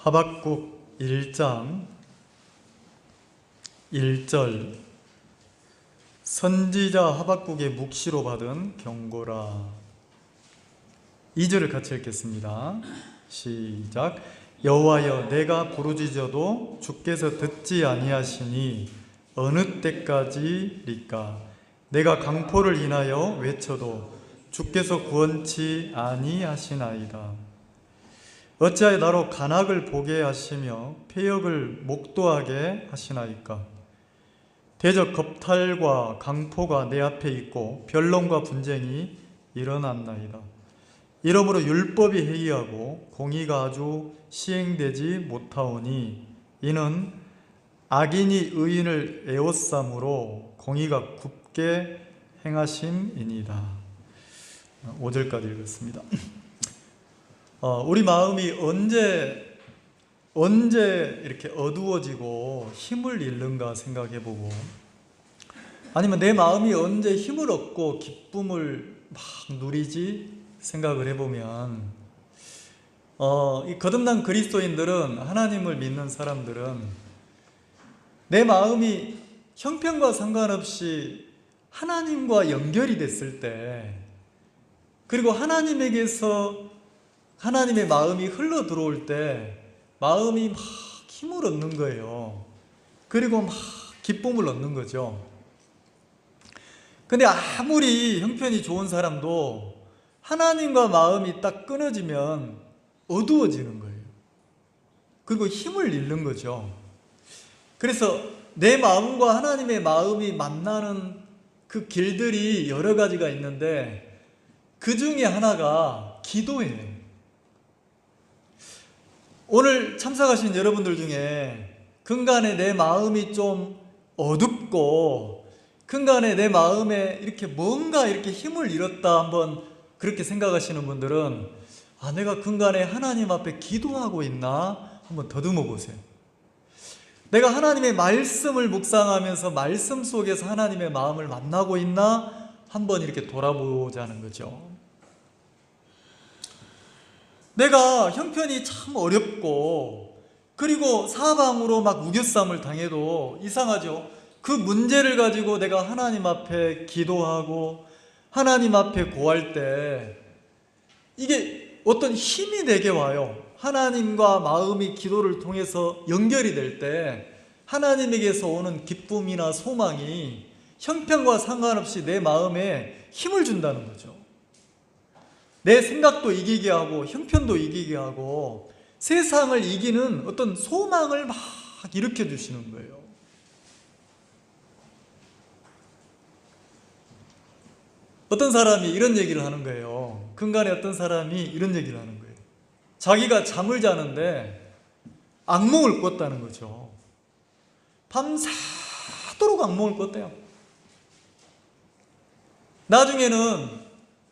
하박국 1장 1절 선지자 하박국의 묵시로 받은 경고라. 2절을 같이 읽겠습니다. 시작. 여호와여, 내가 부르짖어도 주께서 듣지 아니하시니 어느 때까지리까? 내가 강포를 인하여 외쳐도 주께서 구원치 아니하시나이다. 어찌하여 나로 간악을 보게 하시며 폐역을 목도하게 하시나이까? 대적 겁탈과 강포가 내 앞에 있고 변론과 분쟁이 일어났나이다. 이러므로 율법이 해이하고 공의가 아주 시행되지 못하오니 이는 악인이 의인을 에워싸므로 공의가 굽게 행하심이니이다. 5절까지 읽었습니다. 우리 마음이 언제 이렇게 어두워지고 힘을 잃는가 생각해보고, 아니면 내 마음이 언제 힘을 얻고 기쁨을 막 누리지 생각을 해보면, 이 거듭난 그리스도인들은, 하나님을 믿는 사람들은 내 마음이 형편과 상관없이 하나님과 연결이 됐을 때, 그리고 하나님에게서 하나님의 마음이 흘러 들어올 때 마음이 막 힘을 얻는 거예요. 그리고 막 기쁨을 얻는 거죠. 근데 아무리 형편이 좋은 사람도 하나님과 마음이 딱 끊어지면 어두워지는 거예요. 그리고 힘을 잃는 거죠. 그래서 내 마음과 하나님의 마음이 만나는 그 길들이 여러 가지가 있는데 그 중에 하나가 기도예요. 오늘 참석하신 여러분들 중에 근간에 내 마음이 좀 어둡고 근간에 내 마음에 이렇게 뭔가 이렇게 힘을 잃었다 한번 그렇게 생각하시는 분들은 내가 근간에 하나님 앞에 기도하고 있나 한번 더듬어 보세요. 내가 하나님의 말씀을 묵상하면서 말씀 속에서 하나님의 마음을 만나고 있나 한번 이렇게 돌아보자는 거죠. 내가 형편이 참 어렵고 그리고 사방으로 막 우겨쌈을 당해도 이상하죠. 그 문제를 가지고 내가 하나님 앞에 기도하고 하나님 앞에 고할 때 이게 어떤 힘이 내게 와요. 하나님과 마음이 기도를 통해서 연결이 될 때 하나님에게서 오는 기쁨이나 소망이 형편과 상관없이 내 마음에 힘을 준다는 거죠. 내 생각도 이기게 하고 형편도 이기게 하고 세상을 이기는 어떤 소망을 막 일으켜 주시는 거예요. 어떤 사람이 이런 얘기를 하는 거예요. 근간에 어떤 사람이 이런 얘기를 하는 거예요. 자기가 잠을 자는데 악몽을 꿨다는 거죠. 밤새도록 악몽을 꿨대요. 나중에는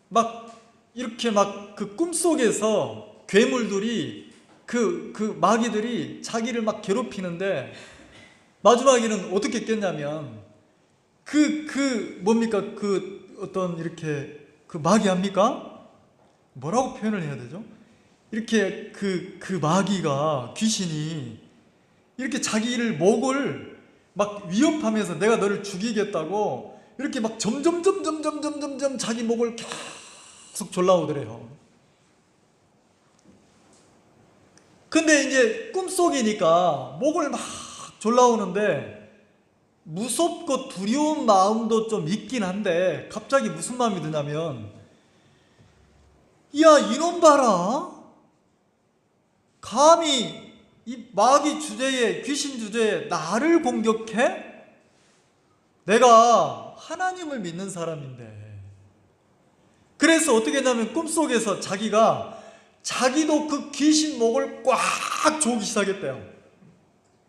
막 이렇게 막 그 꿈속에서 괴물들이 그 마귀들이 자기를 막 괴롭히는데 마지막에는 어떻게 깼냐면 뭡니까? 어떤 이렇게 마귀 합니까? 뭐라고 표현을 해야 되죠? 이렇게 그 마귀가 귀신이 이렇게 자기를 목을 막 위협하면서 내가 너를 죽이겠다고 이렇게 막 점점 자기 목을 계속 졸라오더래요. 근데 이제 꿈속이니까 목을 막 졸라오는데 무섭고 두려운 마음도 좀 있긴 한데 갑자기 무슨 마음이 드냐면 야 이놈 봐라, 감히 이 마귀 주제에 귀신 주제에 나를 공격해? 내가 하나님을 믿는 사람인데. 그래서 어떻게 했냐면 꿈속에서 자기도 그 귀신 목을 꽉 조기 시작했대요.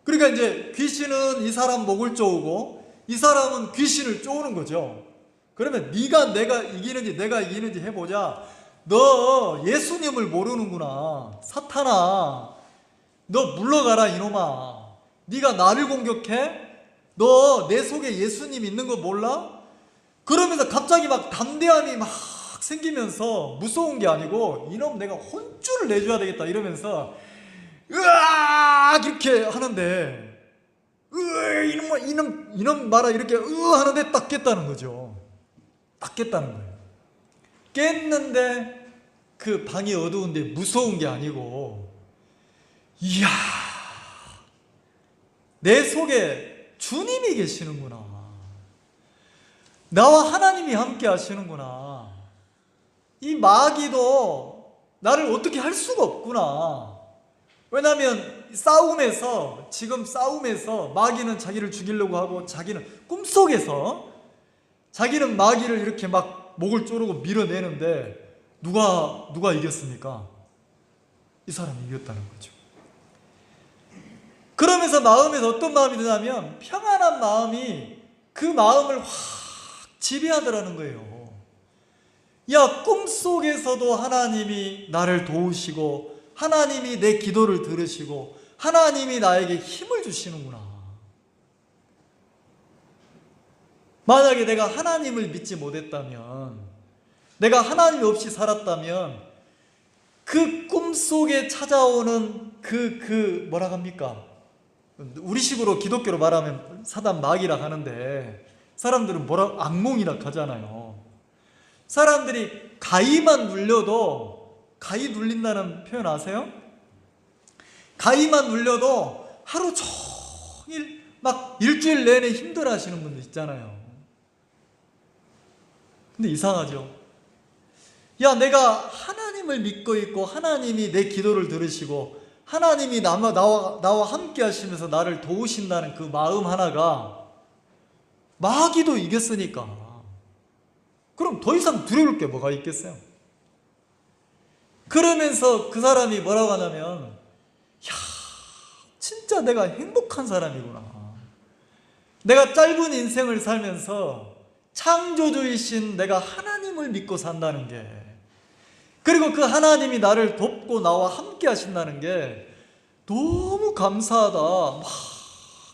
그러니까 이제 귀신은 이 사람 목을 조우고 이 사람은 귀신을 쪼는 거죠. 그러면 내가 이기는지 해보자. 너 예수님을 모르는구나. 사탄아, 너 물러가라 이놈아. 네가 나를 공격해? 너 내 속에 예수님 있는 거 몰라? 그러면서 갑자기 막 담대함이 막 생기면서 무서운 게 아니고 이놈 내가 혼쭐을 내줘야 되겠다 이러면서 으악 이렇게 하는데 이놈 말아 이렇게 하는데 딱 깼다는 거죠. 딱 깼다는 거예요. 깼는데 그 방이 어두운데 무서운 게 아니고, 이야, 내 속에 주님이 계시는구나. 나와 하나님이 함께 하시는구나. 이 마귀도 나를 어떻게 할 수가 없구나. 왜냐하면 지금 싸움에서 마귀는 자기를 죽이려고 하고, 자기는 꿈속에서 자기는 마귀를 이렇게 막 목을 조르고 밀어내는데 누가 이겼습니까? 이 사람이 이겼다는 거죠. 그러면서 마음에서 어떤 마음이 드냐면 평안한 마음이 그 마음을 확 지배하더라는 거예요. 야, 꿈속에서도 하나님이 나를 도우시고 하나님이 내 기도를 들으시고 하나님이 나에게 힘을 주시는구나. 만약에 내가 하나님을 믿지 못했다면, 내가 하나님 없이 살았다면 그 꿈속에 찾아오는 뭐라 합니까? 우리식으로 기독교로 말하면 사단 마귀라 하는데 사람들은 악몽이라 하잖아요. 사람들이 가위만 눌려도, 가위 눌린다는 표현 아세요? 가위만 눌려도 하루 종일 막 일주일 내내 힘들어 하시는 분들 있잖아요. 근데 이상하죠? 야, 내가 하나님을 믿고 있고 하나님이 내 기도를 들으시고 하나님이 나와 함께 하시면서 나를 도우신다는 그 마음 하나가 마귀도 이겼으니까 그럼 더 이상 두려울 게 뭐가 있겠어요? 그러면서 그 사람이 뭐라고 하냐면, 야, 진짜 내가 행복한 사람이구나. 내가 짧은 인생을 살면서 창조주이신 내가 하나님을 믿고 산다는 게, 그리고 그 하나님이 나를 돕고 나와 함께 하신다는 게 너무 감사하다. 막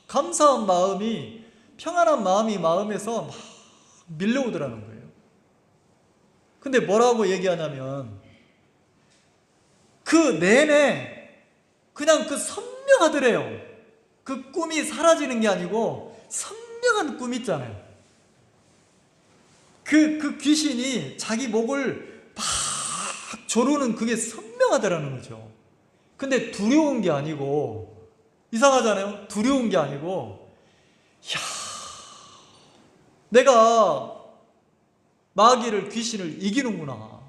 감사한 마음이, 평안한 마음이 마음에서 막 밀려오더라는 거예요. 근데 뭐라고 얘기하냐면 그 내내 그냥 그 선명하더래요. 그 꿈이 사라지는 게 아니고 선명한 꿈 있잖아요. 그 귀신이 자기 목을 막 조르는 그게 선명하더라는 거죠. 근데 두려운 게 아니고, 이상하잖아요. 두려운 게 아니고, 야, 내가 마귀를, 귀신을 이기는구나.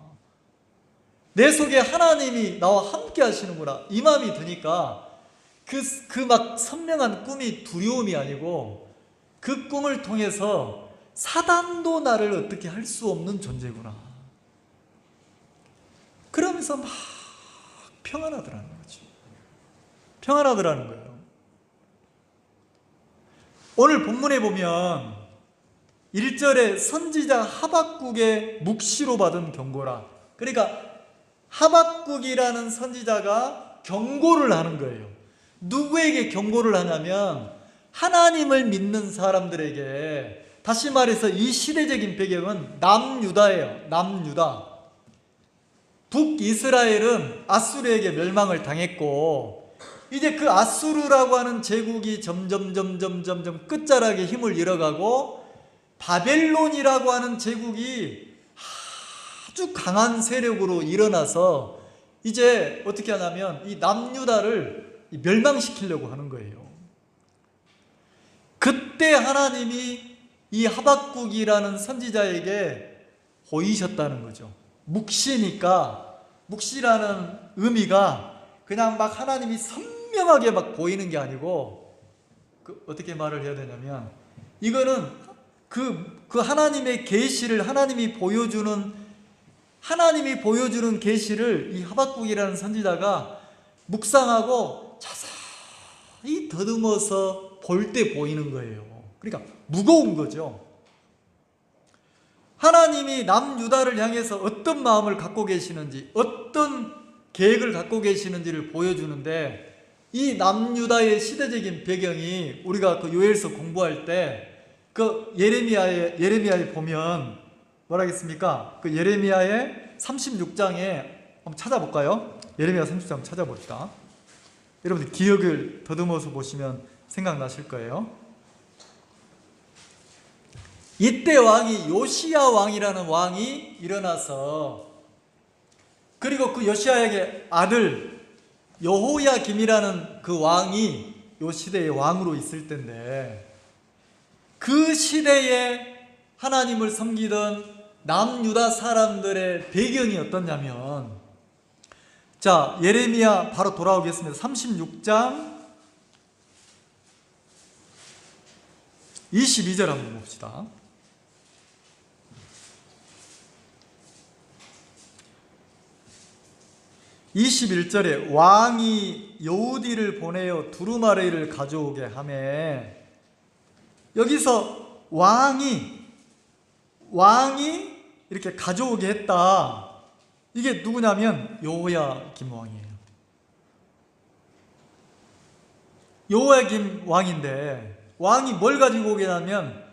내 속에 하나님이 나와 함께 하시는구나. 이 마음이 드니까 그 막 선명한 꿈이 두려움이 아니고 그 꿈을 통해서 사단도 나를 어떻게 할 수 없는 존재구나. 그러면서 막 평안하더라는 거죠. 평안하더라는 거예요. 오늘 본문에 보면 1절에 선지자 하박국의 묵시로 받은 경고라. 그러니까 하박국이라는 선지자가 경고를 하는 거예요. 누구에게 경고를 하냐면 하나님을 믿는 사람들에게. 다시 말해서 이 시대적인 배경은 남유다예요. 남유다. 북이스라엘은 아수르에게 멸망을 당했고, 이제 그 아수르라고 하는 제국이 점점 끝자락에 힘을 잃어가고 바벨론이라고 하는 제국이 아주 강한 세력으로 일어나서 이제 어떻게 하냐면 이 남유다를 멸망시키려고 하는 거예요. 그때 하나님이 이 하박국이라는 선지자에게 보이셨다는 거죠. 묵시니까, 묵시라는 의미가 그냥 막 하나님이 선명하게 막 보이는 게 아니고, 어떻게 말을 해야 되냐면, 이거는 그 하나님의 계시를 하나님이 보여주는 계시를 이 하박국이라는 선지자가 묵상하고 자세히 더듬어서 볼 때 보이는 거예요. 그러니까 무거운 거죠. 하나님이 남유다를 향해서 어떤 마음을 갖고 계시는지, 어떤 계획을 갖고 계시는지를 보여주는데, 이 남유다의 시대적인 배경이 우리가 그 요엘서 공부할 때 그 예레미야에 보면 뭐라 하겠습니까? 그 예레미야의 36장에 한번 찾아볼까요? 예레미야 36장 찾아봅시다. 여러분들 기억을 더듬어서 보시면 생각나실 거예요. 이때 왕이 요시야 왕이라는 왕이 일어나서, 그리고 그 요시야에게 아들 여호야김이라는 그 왕이 요 시대의 왕으로 있을 때인데, 그 시대에 하나님을 섬기던 남유다 사람들의 배경이 어떠냐면, 자, 예레미야 바로 돌아오겠습니다. 36장 22절 한번 봅시다. (21절에) 왕이 여우디를 보내어 두루마리를 가져오게 하매, 여기서 왕이 이렇게 가져오게 했다. 이게 누구냐면 여호야김 왕이에요. 여호야김 왕인데, 왕이 뭘 가지고 오게 하면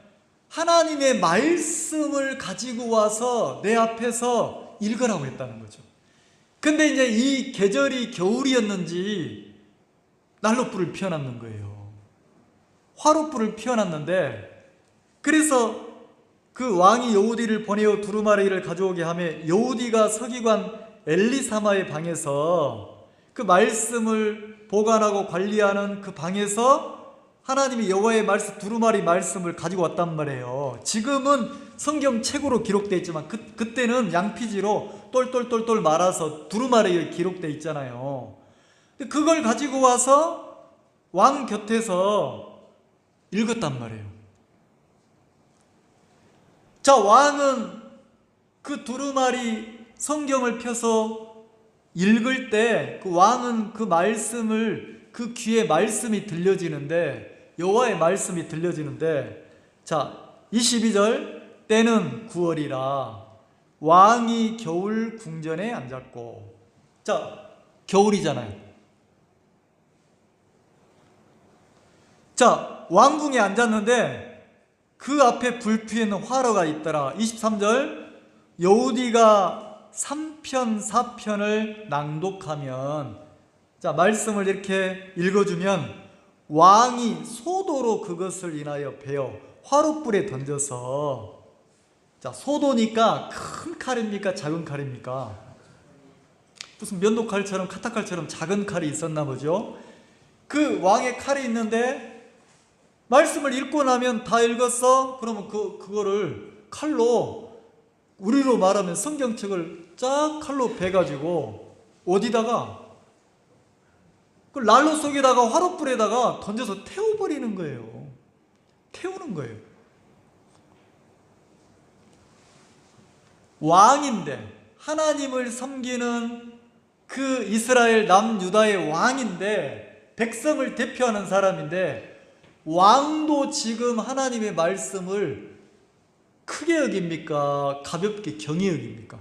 하나님의 말씀을 가지고 와서 내 앞에서 읽으라고 했다는 거죠. 근데 이제 이 계절이 겨울이었는지 난로불을 피워놨는 거예요. 화롯불을 피워놨는데, 그래서 그 왕이 여우디를 보내어 두루마리를 가져오게 하며 여우디가 서기관 엘리사마의 방에서, 그 말씀을 보관하고 관리하는 그 방에서 하나님이 여호와의 말씀, 두루마리 말씀을 가지고 왔단 말이에요. 지금은 성경책으로 기록되어 있지만 그때는 양피지로 똘똘똘똘 말아서 두루마리에 기록되어 있잖아요. 그걸 가지고 와서 왕 곁에서 읽었단 말이에요. 자, 왕은 그 두루마리 성경을 펴서 읽을 때 그 왕은 그 말씀을, 그 귀에 말씀이 들려지는데, 여호와의 말씀이 들려지는데, 자 22절, 때는 9월이라 왕이 겨울 궁전에 앉았고. 자, 겨울이잖아요. 자, 왕궁에 앉았는데 그 앞에 불피는 화로가 있더라. 23절, 여우디가 3편 4편을 낭독하면, 자, 말씀을 이렇게 읽어주면 왕이 소도로 그것을 인하여 베어 화롯불에 던져서, 자, 소도니까 큰 칼입니까 작은 칼입니까? 무슨 면도칼처럼 카타칼처럼 작은 칼이 있었나 보죠. 그 왕의 칼이 있는데 말씀을 읽고 나면 다 읽었어? 그러면 그거를 칼로, 우리로 말하면 성경책을 쫙 칼로 베가지고 어디다가, 그 난로 속에다가 화롯불에다가 던져서 태워버리는 거예요. 태우는 거예요. 왕인데, 하나님을 섬기는 그 이스라엘 남유다의 왕인데, 백성을 대표하는 사람인데, 왕도 지금 하나님의 말씀을 크게 여깁니까? 가볍게 경히 여깁니까?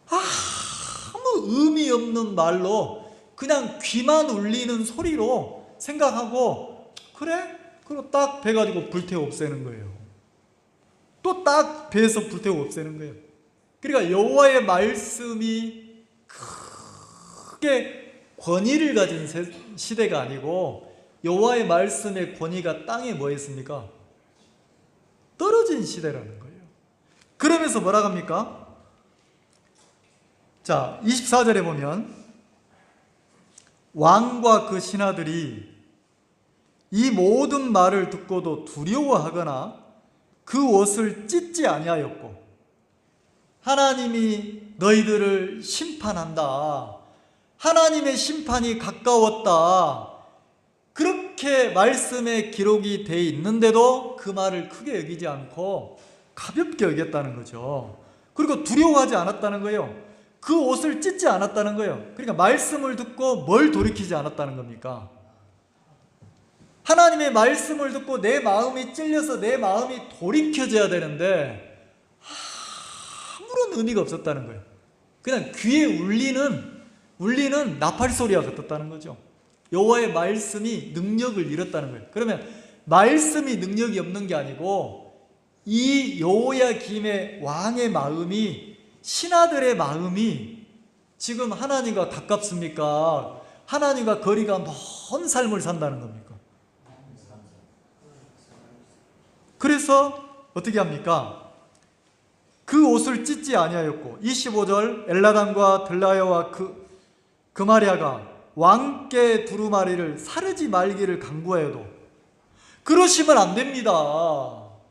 아무 의미 없는 말로 그냥 귀만 울리는 소리로 생각하고, 그래? 그리고 딱 베가지고 불태워 없애는 거예요. 또 딱 베서 불태워 없애는 거예요. 그러니까 여호와의 말씀이 크게 권위를 가진 시대가 아니고, 여호와의 말씀의 권위가 땅에 뭐 했습니까? 떨어진 시대라는 거예요. 그러면서 뭐라고 합니까? 자, 24절에 보면 왕과 그 신하들이 이 모든 말을 듣고도 두려워하거나 그 옷을 찢지 아니하였고, 하나님이 너희들을 심판한다, 하나님의 심판이 가까웠다, 그렇게 말씀에 기록이 되어 있는데도 그 말을 크게 여기지 않고 가볍게 여겼다는 거죠. 그리고 두려워하지 않았다는 거예요. 그 옷을 찢지 않았다는 거예요. 그러니까 말씀을 듣고 뭘 돌이키지 않았다는 겁니까? 하나님의 말씀을 듣고 내 마음이 찔려서 내 마음이 돌이켜져야 되는데 아무런 의미가 없었다는 거예요. 그냥 귀에 울리는 나팔 소리와 같았다는 거죠. 여호와의 말씀이 능력을 잃었다는 거예요. 그러면 말씀이 능력이 없는 게 아니고, 이 여호야김의 왕의 마음이, 신하들의 마음이 지금 하나님과 가깝습니까? 하나님과 거리가 먼 삶을 산다는 겁니까? 그래서 어떻게 합니까? 그 옷을 찢지 아니하였고 25절 엘라담과 들라야와 그마랴가 왕께 두루마리를 사르지 말기를 간구하여도 그러시면 안 됩니다.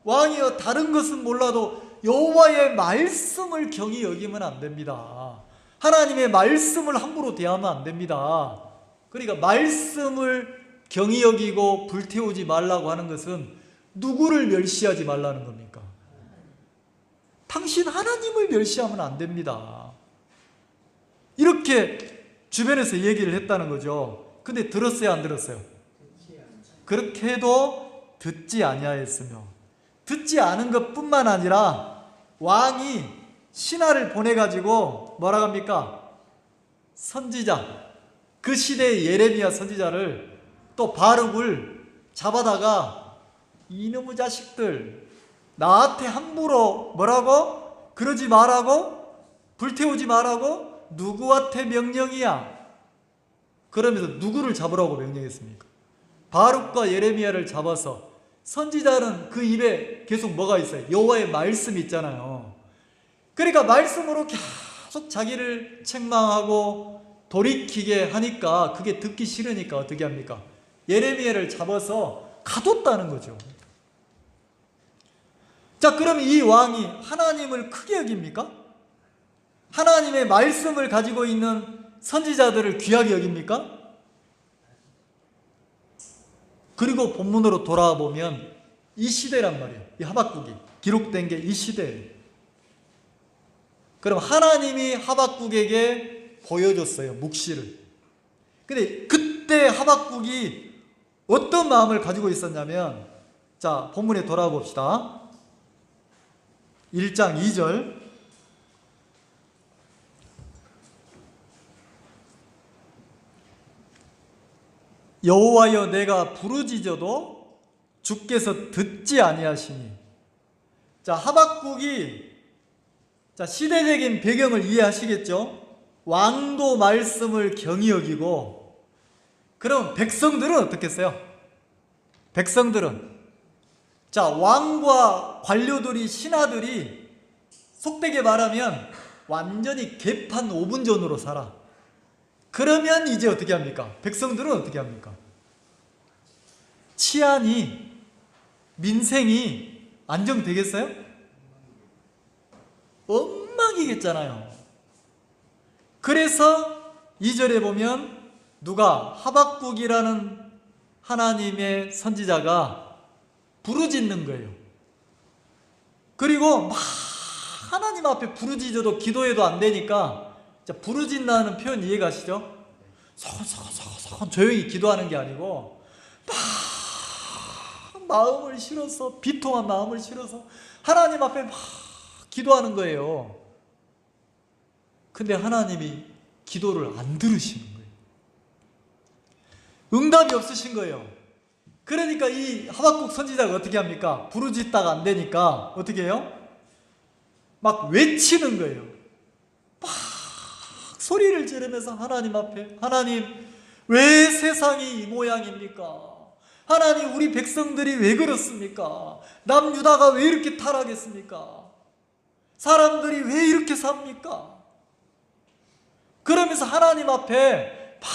왕이여 다른 것은 몰라도 여호와의 말씀을 경히 여기면 안 됩니다. 하나님의 말씀을 함부로 대하면 안 됩니다. 그러니까 말씀을 경히 여기고 불태우지 말라고 하는 것은 누구를 멸시하지 말라는 겁니까? 당신 하나님을 멸시하면 안 됩니다. 이렇게 주변에서 얘기를 했다는 거죠. 근데 들었어요, 안 들었어요? 그렇게 해도 듣지 아니하였으며, 듣지 않은 것뿐만 아니라 왕이 신하를 보내가지고 뭐라고 합니까? 선지자, 그 시대의 예레미야 선지자를 또 바룩을 잡아다가 이놈의 자식들 나한테 함부로 뭐라고? 그러지 말라고? 불태우지 말라고? 누구한테 명령이야? 그러면서 누구를 잡으라고 명령했습니까? 바룩과 예레미야를 잡아서, 선지자는 그 입에 계속 뭐가 있어요? 여호와의 말씀이 있잖아요. 그러니까 말씀으로 계속 자기를 책망하고 돌이키게 하니까 그게 듣기 싫으니까 어떻게 합니까? 예레미야를 잡아서 가뒀다는 거죠. 자, 그럼 이 왕이 하나님을 크게 여깁니까? 하나님의 말씀을 가지고 있는 선지자들을 귀하게 여깁니까? 그리고 본문으로 돌아와 보면 이 시대란 말이에요. 이 하박국이 기록된 게 이 시대예요. 그럼 하나님이 하박국에게 보여줬어요, 묵시를. 근데 그때 하박국이 어떤 마음을 가지고 있었냐면, 자, 본문에 돌아와 봅시다. 1장 2절. 여호와여 내가 부르짖어도 주께서 듣지 아니하시니. 자, 하박국이, 자, 시대적인 배경을 이해하시겠죠? 왕도 말씀을 경히 여기고, 그럼 백성들은 어떻겠어요? 백성들은, 자, 왕과 관료들이, 신하들이 속되게 말하면 완전히 개판 5분 전으로 살아. 그러면 이제 어떻게 합니까? 백성들은 어떻게 합니까? 치안이, 민생이 안정되겠어요? 엉망이겠잖아요. 그래서 2절에 보면 누가? 하박국이라는 하나님의 선지자가 부르짖는 거예요. 그리고 막 하나님 앞에 부르짖어도 기도해도 안 되니까, 자, 부르짖는다는 표현 이해가시죠? 서건 조용히 기도하는 게 아니고 막 마음을 실어서, 비통한 마음을 실어서 하나님 앞에 막 기도하는 거예요. 근데 하나님이 기도를 안 들으시는 거예요. 응답이 없으신 거예요. 그러니까 이 하박국 선지자가 어떻게 합니까? 부르짖다가 안 되니까 어떻게 해요? 막 외치는 거예요. 막 소리를 지르면서 하나님 앞에, 하나님 왜 세상이 이 모양입니까? 하나님 우리 백성들이 왜 그렇습니까? 남유다가 왜 이렇게 타락했습니까? 사람들이 왜 이렇게 삽니까? 그러면서 하나님 앞에 막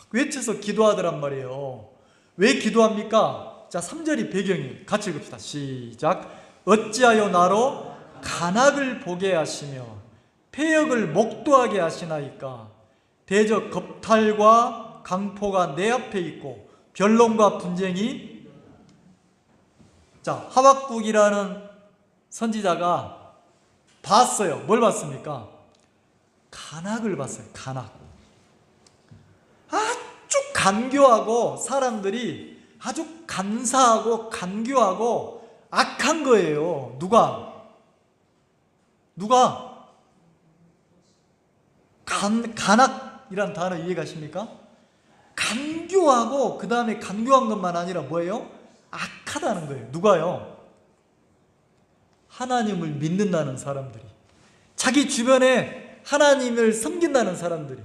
외쳐서 기도하더란 말이에요. 왜 기도합니까? 자, 3절이 배경이에요. 같이 읽읍시다. 시작. 어찌하여 나로 간악을 보게 하시며 폐역을 목도하게 하시나이까? 대적 겁탈과 강포가 내 앞에 있고 변론과 분쟁이. 자, 하박국이라는 선지자가 봤어요. 뭘 봤습니까? 간악을 봤어요. 간악. 아주 간교하고, 사람들이 아주 간사하고 간교하고 악한 거예요. 누가? 간악이란 단어 이해가십니까? 간교하고, 그 다음에 간교한 것만 아니라 뭐예요? 악하다는 거예요. 누가요? 하나님을 믿는다는 사람들이. 자기 주변에 하나님을 섬긴다는 사람들이.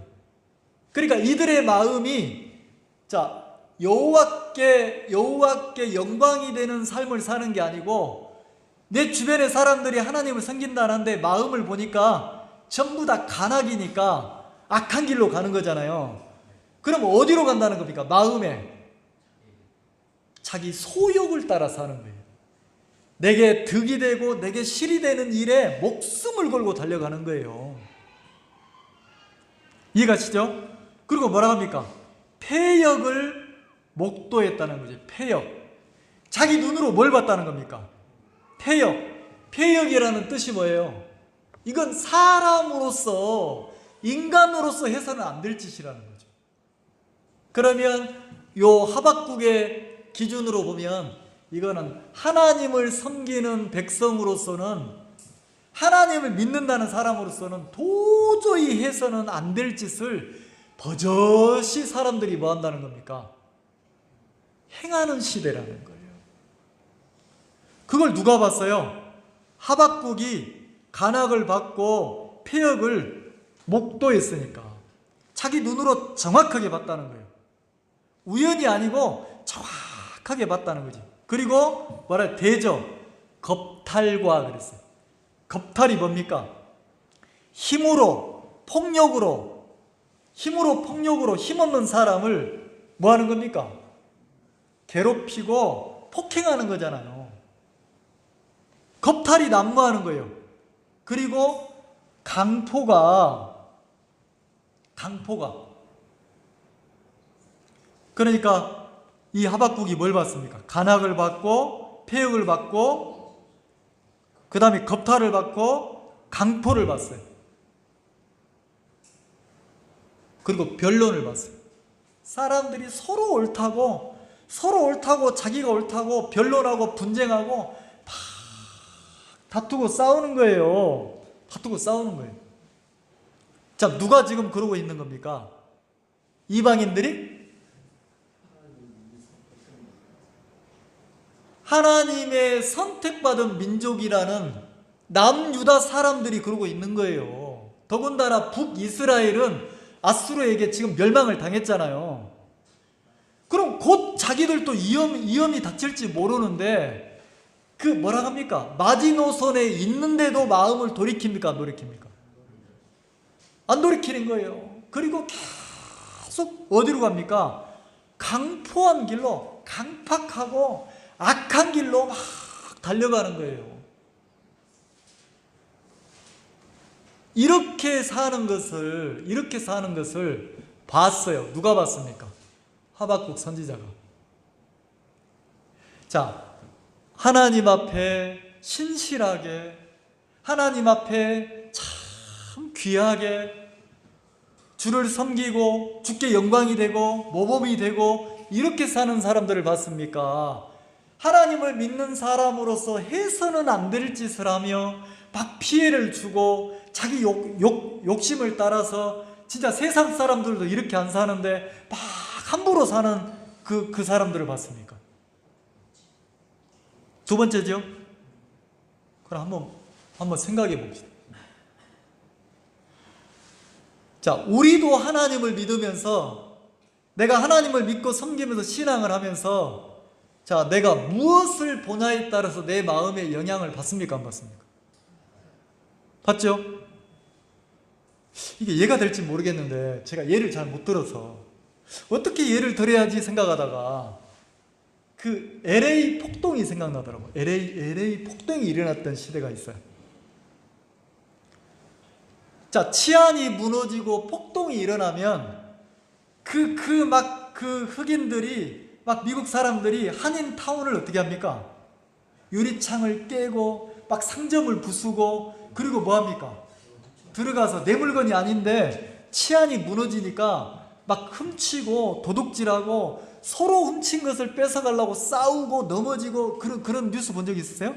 그러니까 이들의 마음이 여호와께 영광이 되는 삶을 사는 게 아니고 내 주변의 사람들이 하나님을 섬긴다는데 마음을 보니까 전부 다 간악이니까 악한 길로 가는 거잖아요. 그럼 어디로 간다는 겁니까? 마음에 자기 소욕을 따라 사는 거예요. 내게 득이 되고 내게 실이 되는 일에 목숨을 걸고 달려가는 거예요. 이해가시죠? 그리고 뭐라 합니까? 패역을 목도했다는 거지. 패역. 자기 눈으로 뭘 봤다는 겁니까? 패역. 패역이라는 뜻이 뭐예요? 이건 사람으로서, 인간으로서 해서는 안 될 짓이라는 거죠. 그러면 요 하박국의 기준으로 보면 이거는 하나님을 섬기는 백성으로서는, 하나님을 믿는다는 사람으로서는 도저히 해서는 안 될 짓을 버젓이 사람들이 뭐 한다는 겁니까? 행하는 시대라는 거예요. 그걸 누가 봤어요? 하박국이 간악을 받고 패역을 목도했으니까 자기 눈으로 정확하게 봤다는 거예요. 우연이 아니고 정확하게 봤다는 거지. 그리고 뭐라 대저, 겁탈과 그랬어요. 겁탈이 뭡니까? 힘으로 폭력으로 힘없는 사람을 뭐 하는 겁니까? 괴롭히고 폭행하는 거잖아요. 겁탈이 난무하는 거예요. 그리고 강포가 그러니까 이 하박국이 뭘 받습니까? 간악을 받고 패역을 받고 그 다음에 겁탈을 받고 강포를 받어요. 그리고 변론을 받어요. 사람들이 서로 옳다고 자기가 옳다고 변론하고 분쟁하고 막 다투고 싸우는 거예요. 자, 누가 지금 그러고 있는 겁니까? 이방인들이? 하나님의 선택받은 민족이라는 남유다 사람들이 그러고 있는 거예요. 더군다나 북이스라엘은 아수르에게 지금 멸망을 당했잖아요. 그럼 곧 자기들도 위험이 닥칠지 모르는데 그 뭐라 합니까? 마지노선에 있는데도 마음을 돌이킵니까? 안 돌이킵니까? 안 돌이키는 거예요. 그리고 계속 어디로 갑니까? 강포한 길로, 강팍하고 악한 길로 막 달려가는 거예요. 이렇게 사는 것을 봤어요. 누가 봤습니까? 하박국 선지자가. 자, 하나님 앞에 신실하게, 하나님 앞에 참 귀하게 주를 섬기고 주께 영광이 되고 모범이 되고 이렇게 사는 사람들을 봤습니까? 하나님을 믿는 사람으로서 해서는 안 될 짓을 하며 막 피해를 주고 자기 욕심을 따라서 진짜 세상 사람들도 이렇게 안 사는데 막 함부로 사는 그 사람들을 봤습니까? 두 번째죠. 그럼 한번 생각해 봅시다. 자, 우리도 하나님을 믿으면서, 내가 하나님을 믿고 섬기면서 신앙을 하면서, 자, 내가 무엇을 보냐에 따라서 내 마음에 영향을 받습니까? 안 받습니까? 받죠? 이게 예가 될지 모르겠는데 제가 예를 잘 못 들어서 어떻게 예를 들어야지 생각하다가 그 LA 폭동이 생각나더라고요. LA 폭동이 일어났던 시대가 있어요. 자, 치안이 무너지고 폭동이 일어나면 그 흑인들이 막 미국 사람들이 한인타운을 어떻게 합니까? 유리창을 깨고 막 상점을 부수고 그리고 뭐 합니까? 들어가서 내 물건이 아닌데 치안이 무너지니까 막 훔치고 도둑질하고 서로 훔친 것을 뺏어가려고 싸우고 넘어지고 그런 뉴스 본 적 있으세요?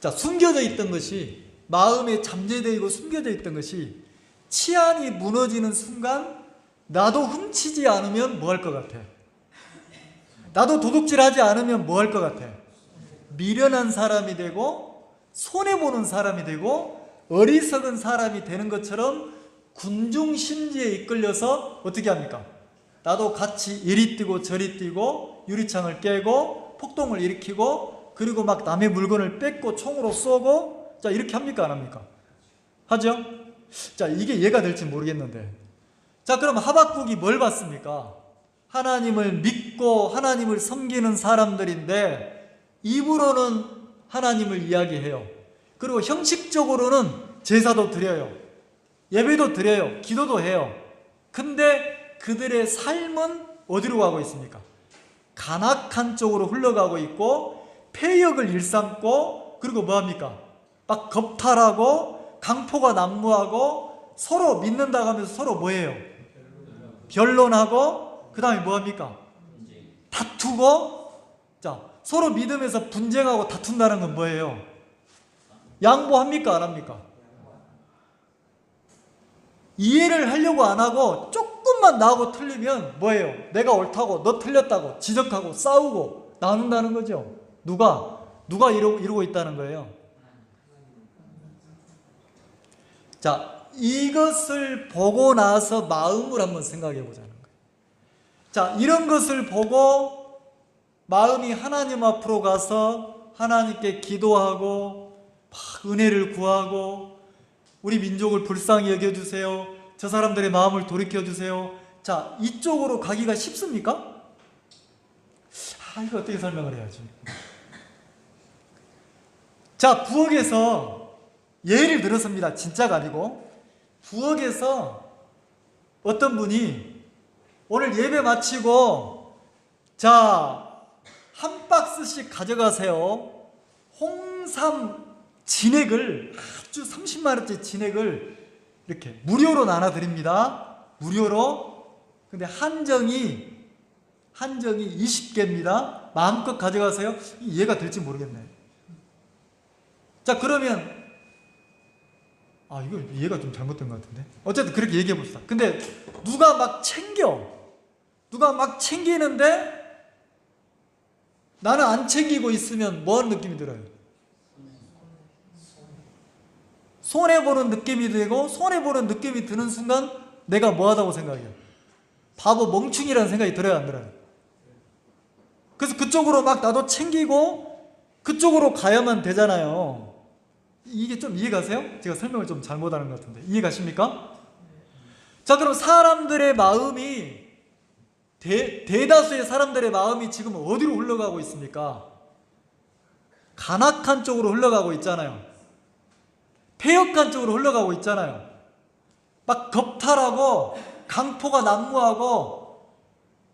자, 숨겨져 있던 것이, 마음에 잠재되어 있고 숨겨져 있던 것이 치안이 무너지는 순간 나도 훔치지 않으면 뭐 할 것 같아? 나도 도둑질하지 않으면 뭐 할 것 같아? 미련한 사람이 되고 손해보는 사람이 되고 어리석은 사람이 되는 것처럼 군중심지에 이끌려서 어떻게 합니까? 나도 같이 이리 뛰고 저리 뛰고 유리창을 깨고 폭동을 일으키고 그리고 막 남의 물건을 뺏고 총으로 쏘고, 자, 이렇게 합니까? 안 합니까? 하죠? 자, 이게 이해가 될지 모르겠는데, 자, 그럼 하박국이 뭘 봤습니까? 하나님을 믿고 하나님을 섬기는 사람들인데 입으로는 하나님을 이야기해요. 그리고 형식적으로는 제사도 드려요, 예배도 드려요, 기도도 해요. 근데 그들의 삶은 어디로 가고 있습니까? 간악한 쪽으로 흘러가고 있고 폐역을 일삼고, 그리고 뭐합니까? 막 겁탈하고 강포가 난무하고 서로 믿는다고 하면서 서로 뭐예요? 변론하고, 그 다음에 뭐합니까? 다투고. 자, 서로 믿으면서 분쟁하고 다툰다는 건 뭐예요? 양보합니까? 안 합니까? 이해를 하려고 안 하고 조금만 나하고 틀리면 뭐예요? 내가 옳다고 너 틀렸다고 지적하고 싸우고 나눈다는 거죠. 누가 이러고 있다는 거예요. 자, 이것을 보고 나서 마음을 한번 생각해 보자는 거예요. 자, 이런 것을 보고 마음이 하나님 앞으로 가서 하나님께 기도하고 막 은혜를 구하고, 우리 민족을 불쌍히 여겨주세요, 저 사람들의 마음을 돌이켜주세요. 자, 이쪽으로 가기가 쉽습니까? 이거 어떻게 설명을 해야지. 자, 부엌에서 예를 들었습니다. 진짜가 아니고, 부엌에서 어떤 분이 오늘 예배 마치고 자, 한 박스씩 가져가세요. 홍삼 진액을, 아주 30만원짜리 진액을 이렇게 무료로 나눠드립니다. 무료로. 근데 한정이 20개입니다. 마음껏 가져가세요. 이해가 될지 모르겠네. 자, 그러면 이거 이해가 좀 잘못된 것 같은데, 어쨌든 그렇게 얘기해 봅시다. 근데 누가 막 챙기는데 나는 안 챙기고 있으면 뭐하는 느낌이 들어요? 손해보는 느낌이 들고, 손해보는 느낌이 드는 순간 내가 뭐하다고 생각해요? 바보, 멍충이라는 생각이 들어요, 안 들어요? 그래서 그쪽으로 막 나도 챙기고 그쪽으로 가야만 되잖아요. 이게 좀 이해가세요? 제가 설명을 좀 잘못하는 것 같은데 이해가십니까? 자, 그럼 사람들의 마음이, 대다수의 사람들의 마음이 지금 어디로 흘러가고 있습니까? 간악한 쪽으로 흘러가고 있잖아요. 폐역한 쪽으로 흘러가고 있잖아요. 막 겁탈하고 강포가 난무하고,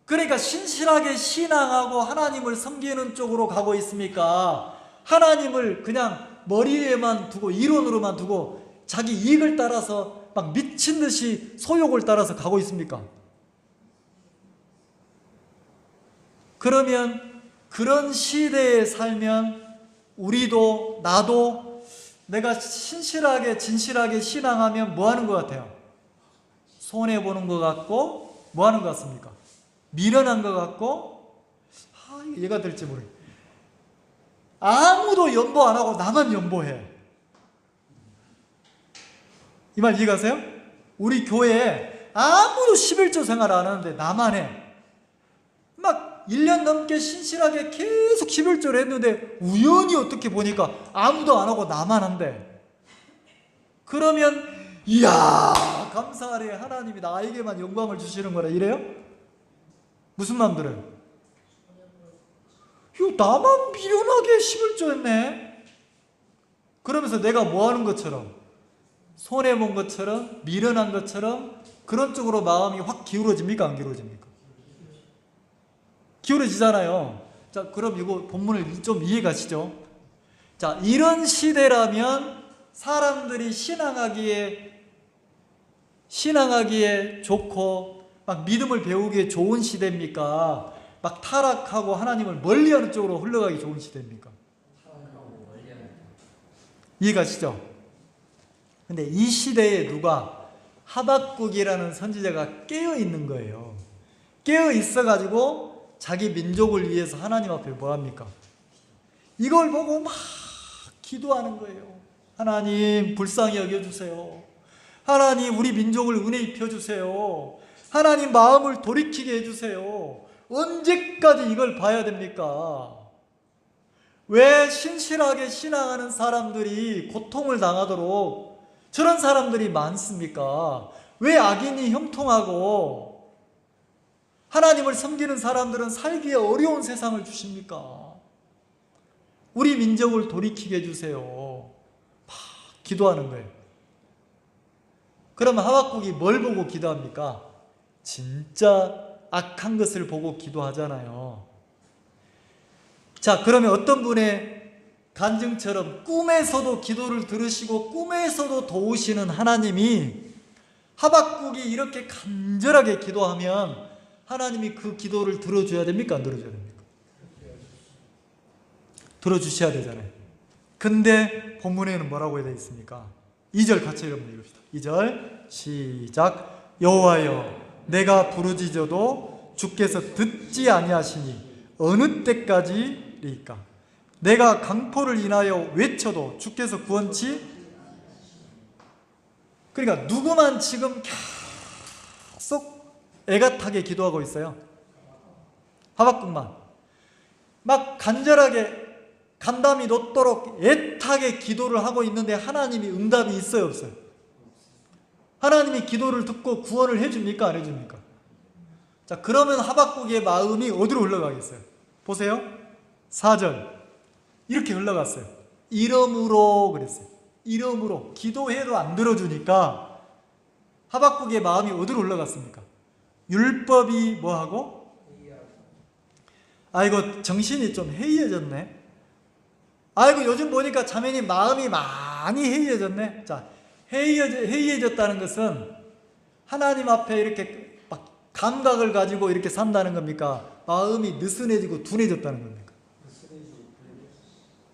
그러니까 신실하게 신앙하고 하나님을 섬기는 쪽으로 가고 있습니까? 하나님을 그냥 머리에만 두고 이론으로만 두고 자기 이익을 따라서 막 미친 듯이 소욕을 따라서 가고 있습니까? 그러면 그런 시대에 살면 우리도, 나도 내가 신실하게 진실하게 신앙하면 뭐 하는 것 같아요? 손해보는 것 같고, 뭐 하는 것 같습니까? 미련한 것 같고, 이해가 될지 모르겠어요. 아무도 연보 안 하고 나만 연보해. 이 말 이해가세요? 우리 교회에 아무도 11조 생활 안 하는데 나만 해. 막 1년 넘게 신실하게 계속 11조를 했는데 우연히 어떻게 보니까 아무도 안 하고 나만 한대. 그러면 이야, 감사하래, 하나님이 나에게만 영광을 주시는 거라, 이래요? 무슨 마음 들어요? 나만 미련하게 11조 했네. 그러면서 내가 뭐 하는 것처럼, 손해본 것처럼, 미련한 것처럼 그런 쪽으로 마음이 확 기울어집니까? 안 기울어집니까? 기울어지잖아요. 자, 그럼 이거 본문을 좀 이해 가시죠? 자, 이런 시대라면 사람들이 신앙하기에 좋고 막 믿음을 배우기에 좋은 시대입니까? 막 타락하고 하나님을 멀리하는 쪽으로 흘러가기 좋은 시대입니까? 이해가시죠? 근데 이 시대에 누가, 하박국이라는 선지자가 깨어 있는 거예요. 깨어 있어가지고 자기 민족을 위해서 하나님 앞에 뭐 합니까? 이걸 보고 막 기도하는 거예요. 하나님 불쌍히 여겨주세요. 하나님 우리 민족을 은혜 입혀주세요. 하나님 마음을 돌이키게 해주세요. 언제까지 이걸 봐야 됩니까? 왜 신실하게 신앙하는 사람들이 고통을 당하도록 저런 사람들이 많습니까? 왜 악인이 형통하고 하나님을 섬기는 사람들은 살기에 어려운 세상을 주십니까? 우리 민족을 돌이키게 해주세요. 기도하는 거예요. 그러면 하박국이 뭘 보고 기도합니까? 진짜 악한 것을 보고 기도하잖아요. 자, 그러면 어떤 분의 간증처럼 꿈에서도 기도를 들으시고 꿈에서도 도우시는 하나님이 하박국이 이렇게 간절하게 기도하면 하나님이 그 기도를 들어줘야 됩니까? 안 들어줘야 됩니까? 들어주셔야 되잖아요. 근데 본문에는 뭐라고 되어 있습니까? 2절 같이 여러분 읽읍시다. 2절 시작. 여호와여 내가 부르짖어도 주께서 듣지 아니하시니 어느 때까지리까? 내가 강포를 인하여 외쳐도 주께서 구원치. 그러니까 누구만 지금 계속 애가타게 기도하고 있어요? 하박국만. 막 간절하게 간담이 높도록 애타게 기도를 하고 있는데 하나님이 응답이 있어요, 없어요? 하나님이 기도를 듣고 구원을 해줍니까, 안 해줍니까? 자, 그러면 하박국의 마음이 어디로 흘러가겠어요? 보세요. 4절 이렇게 흘러갔어요. 이러므로 그랬어요. 이러므로. 기도해도 안 들어주니까 하박국의 마음이 어디로 흘러갔습니까? 율법이 뭐하고? 아이고 정신이 좀 해이해졌네. 아이고 요즘 보니까 자매님 마음이 많이 해이해졌네. 자, 해이해졌다는 것은 하나님 앞에 이렇게 막 감각을 가지고 이렇게 산다는 겁니까? 마음이 느슨해지고 둔해졌다는 겁니까?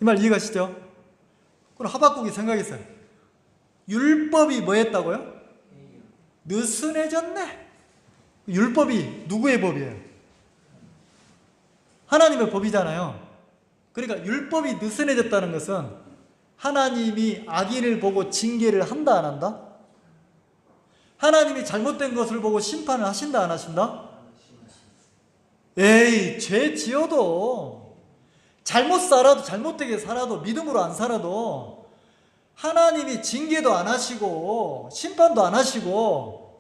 이 말 이해가시죠? 그럼 하박국이 생각했어요. 율법이 뭐 했다고요? 느슨해졌네. 율법이 누구의 법이에요? 하나님의 법이잖아요. 그러니까 율법이 느슨해졌다는 것은 하나님이 악인을 보고 징계를 한다 안 한다? 하나님이 잘못된 것을 보고 심판을 하신다 안 하신다? 에이, 죄 지어도 잘못 살아도 잘못되게 살아도 믿음으로 안 살아도 하나님이 징계도 안 하시고 심판도 안 하시고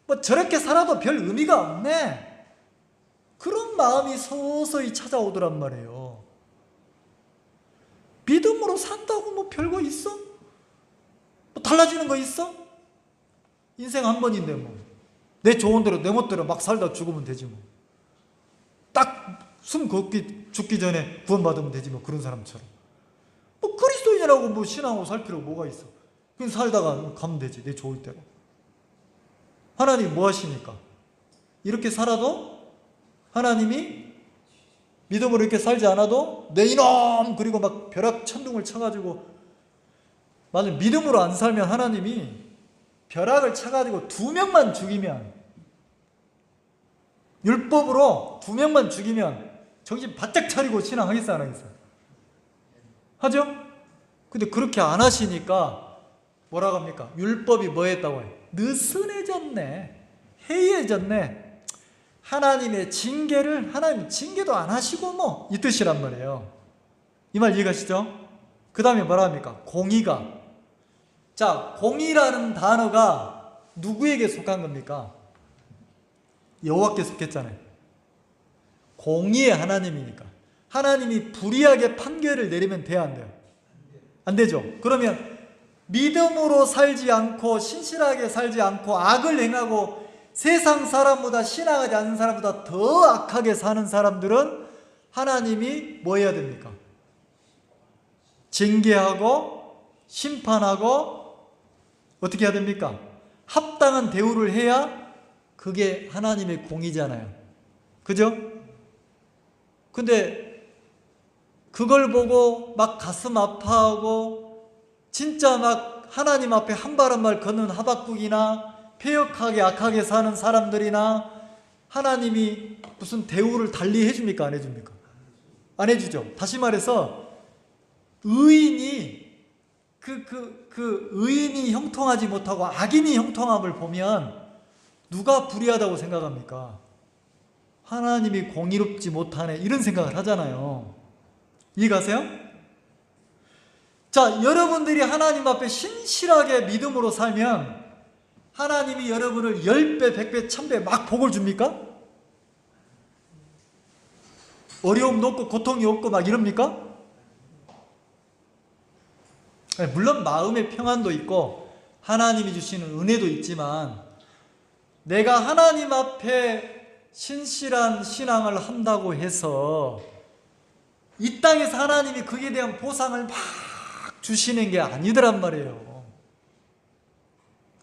뭐 저렇게 살아도 별 의미가 없네. 그런 마음이 서서히 찾아오더란 말이에요. 믿음으로 산다고 뭐 별거 있어? 뭐 달라지는 거 있어? 인생 한 번인데 뭐 내 좋은 대로 내 멋대로 막 살다 죽으면 되지 뭐. 딱 숨 죽기 전에 구원받으면 되지 뭐. 그런 사람처럼 뭐 그리스도인이라고 뭐 신앙하고 살 필요가 뭐가 있어. 그냥 살다가 가면 되지 내 좋을 대로. 하나님이 뭐 하시니까? 이렇게 살아도 하나님이 믿음으로 이렇게 살지 않아도 내 이놈 그리고 막 벼락 천둥을 쳐가지고 맞아 믿음으로 안 살면 하나님이 벼락을 쳐가지고 2명만 죽이면 율법으로 2명만 죽이면 정신 바짝 차리고 신앙하겠어 안 하겠어? 하죠? 근데 그렇게 안 하시니까 뭐라고 합니까? 율법이 뭐 했다고 해요? 느슨해졌네. 해이해졌네. 하나님의 징계를 하나님 징계도 안 하시고 뭐 이 뜻이란 말이에요. 이 말 이해가시죠? 그 다음에 뭐라 합니까? 공의가. 자, 공의라는 단어가 누구에게 속한 겁니까? 여호와께 속했잖아요. 공의의 하나님이니까. 하나님이 불의하게 판결을 내리면 돼야 안 돼요? 안 되죠. 그러면 믿음으로 살지 않고 신실하게 살지 않고 악을 행하고 세상 사람보다 신앙하지 않는 사람보다 더 악하게 사는 사람들은 하나님이 뭐 해야 됩니까? 징계하고 심판하고 어떻게 해야 됩니까? 합당한 대우를 해야 그게 하나님의 공의잖아요. 그죠? 근데 그걸 보고 막 가슴 아파하고 진짜 막 하나님 앞에 한 발 한 발 걷는 하박국이나 폐역하게 악하게 사는 사람들이나 하나님이 무슨 대우를 달리 해줍니까? 안 해줍니까? 안 해주죠. 다시 말해서 의인이 의인이 형통하지 못하고 악인이 형통함을 보면 누가 불의하다고 생각합니까? 하나님이 공의롭지 못하네 이런 생각을 하잖아요. 이해가세요? 자, 여러분들이 하나님 앞에 신실하게 믿음으로 살면 하나님이 여러분을 10배, 100배, 1000배 막 복을 줍니까? 어려움도 없고 고통이 없고 막 이럽니까? 물론 마음의 평안도 있고 하나님이 주시는 은혜도 있지만 내가 하나님 앞에 신실한 신앙을 한다고 해서 이 땅에서 하나님이 그에 대한 보상을 막 주시는 게 아니더란 말이에요.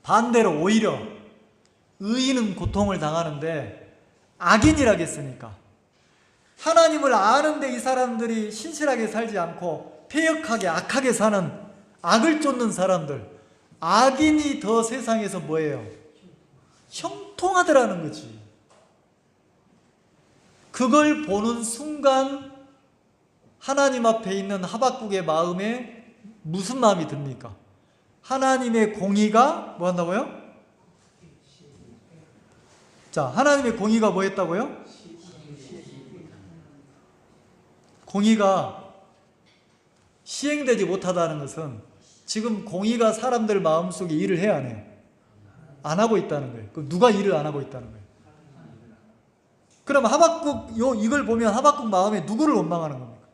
반대로 오히려 의인은 고통을 당하는데 악인이라겠습니까? 하나님을 아는데 이 사람들이 신실하게 살지 않고 패역하게 악하게 사는 악을 쫓는 사람들, 악인이 더 세상에서 뭐예요? 형통하더라는 거지. 그걸 보는 순간 하나님 앞에 있는 하박국의 마음에 무슨 마음이 듭니까? 하나님의 공의가 뭐 한다고요? 자, 하나님의 공의가 뭐 했다고요? 공의가 시행되지 못하다는 것은 지금 공의가 사람들 마음속에 일을 해야 안 해요? 안 하고 있다는 거예요. 그럼 누가 일을 안 하고 있다는 거예요? 그럼 하박국 이걸 보면 하박국 마음에 누구를 원망하는 겁니까?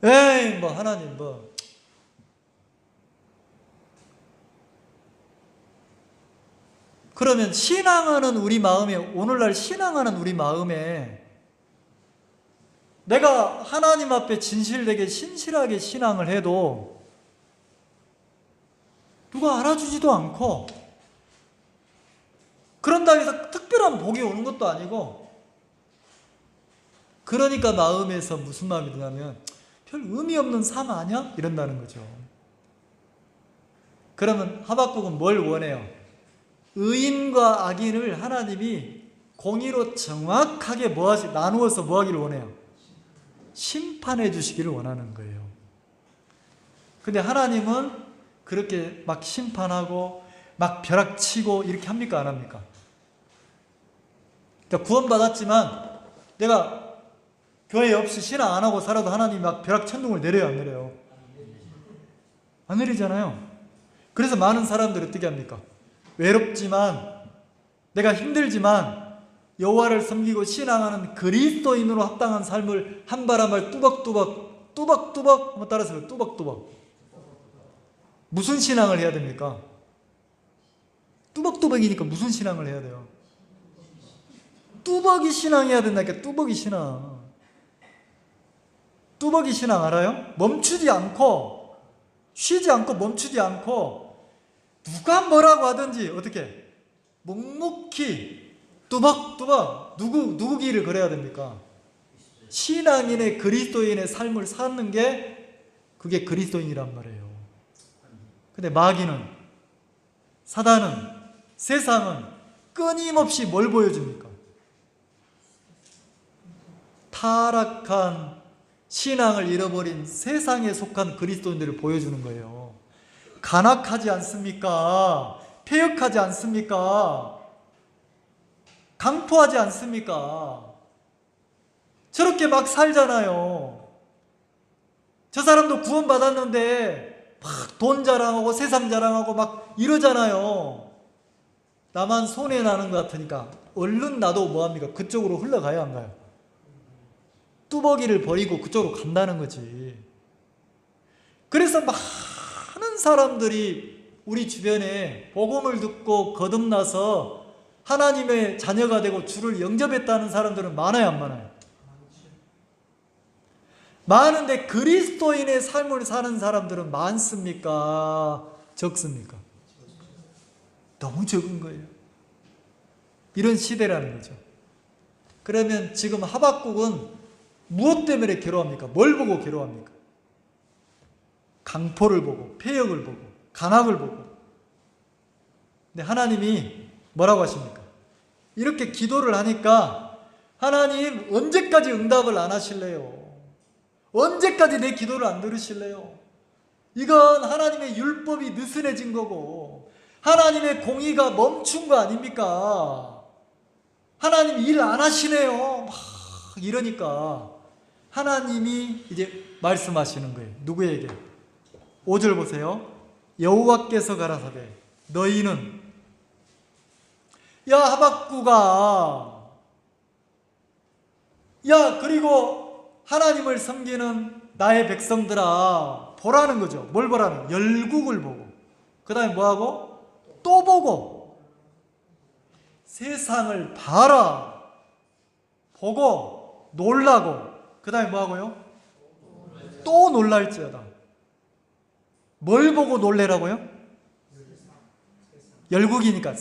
에이 뭐 하나님 뭐 그러면 신앙하는 우리 마음에 오늘날 신앙하는 우리 마음에 내가 하나님 앞에 진실되게 신실하게 신앙을 해도 누가 알아주지도 않고 그런다고 해서 특별한 복이 오는 것도 아니고 그러니까 마음에서 무슨 마음이 드냐면 별 의미 없는 삶 아니야? 이런다는 거죠. 그러면 하박국은 뭘 원해요? 의인과 악인을 하나님이 공의로 정확하게 나누어서 뭐 하기를 원해요? 심판해 주시기를 원하는 거예요. 근데 하나님은 그렇게 막 심판하고 막 벼락치고 이렇게 합니까? 안 합니까? 그러니까 구원받았지만 내가 교회 없이 신앙 안 하고 살아도 하나님이 막 벼락천둥을 내려요? 안 내려요? 안 내리잖아요. 그래서 많은 사람들이 어떻게 합니까? 외롭지만 내가 힘들지만 여호와를 섬기고 신앙하는 그리스도인으로 합당한 삶을 한 발 한 발 뚜벅뚜벅 한번 따라서 뚜벅뚜벅 무슨 신앙을 해야 됩니까? 뚜벅뚜벅이니까 무슨 신앙을 해야 돼요? 뚜벅이 신앙해야 된다니까. 뚜벅이 신앙. 뚜벅이 신앙 알아요? 멈추지 않고 쉬지 않고 멈추지 않고 누가 뭐라고 하든지 어떻게 묵묵히 뚜벅뚜벅 누구 길을 걸어야 됩니까? 신앙인의 그리스도인의 삶을 사는 게 그게 그리스도인이란 말이에요. 근데 마귀는 사단은 세상은 끊임없이 뭘 보여줍니까? 타락한 신앙을 잃어버린 세상에 속한 그리스도인들을 보여주는 거예요. 간악하지 않습니까? 패역하지 않습니까? 강포하지 않습니까? 저렇게 막 살잖아요. 저 사람도 구원받았는데 막 돈 자랑하고 세상 자랑하고 막 이러잖아요. 나만 손해나는 것 같으니까 얼른 나도 뭐합니까? 그쪽으로 흘러가야 안 가요? 뚜벅이를 버리고 그쪽으로 간다는 거지. 그래서 많은 사람들이 우리 주변에 복음을 듣고 거듭나서 하나님의 자녀가 되고 주를 영접했다는 사람들은 많아요, 안 많아요? 많은데 그리스도인의 삶을 사는 사람들은 많습니까? 적습니까? 너무 적은 거예요. 이런 시대라는 거죠. 그러면 지금 하박국은 무엇 때문에 괴로워합니까? 뭘 보고 괴로워합니까? 강포를 보고, 패역을 보고, 간악을 보고. 근데 하나님이 뭐라고 하십니까? 이렇게 기도를 하니까 하나님 언제까지 응답을 안 하실래요? 언제까지 내 기도를 안 들으실래요? 이건 하나님의 율법이 느슨해진 거고 하나님의 공의가 멈춘 거 아닙니까? 하나님 일 안 하시네요. 막 이러니까 하나님이 이제 말씀하시는 거예요. 누구에게? 5절 보세요. 여호와께서 가라사대 너희는 야 하박구가 야 그리고 하나님을 섬기는 나의 백성들아 보라는 거죠. 뭘 보라는? 열국을 보고 그 다음에 뭐하고? 또 보고 세상을 봐라 보고 놀라고 그 다음에 뭐하고요? 또 놀랄지어다. 뭘 보고 놀래라고요? 열국이니까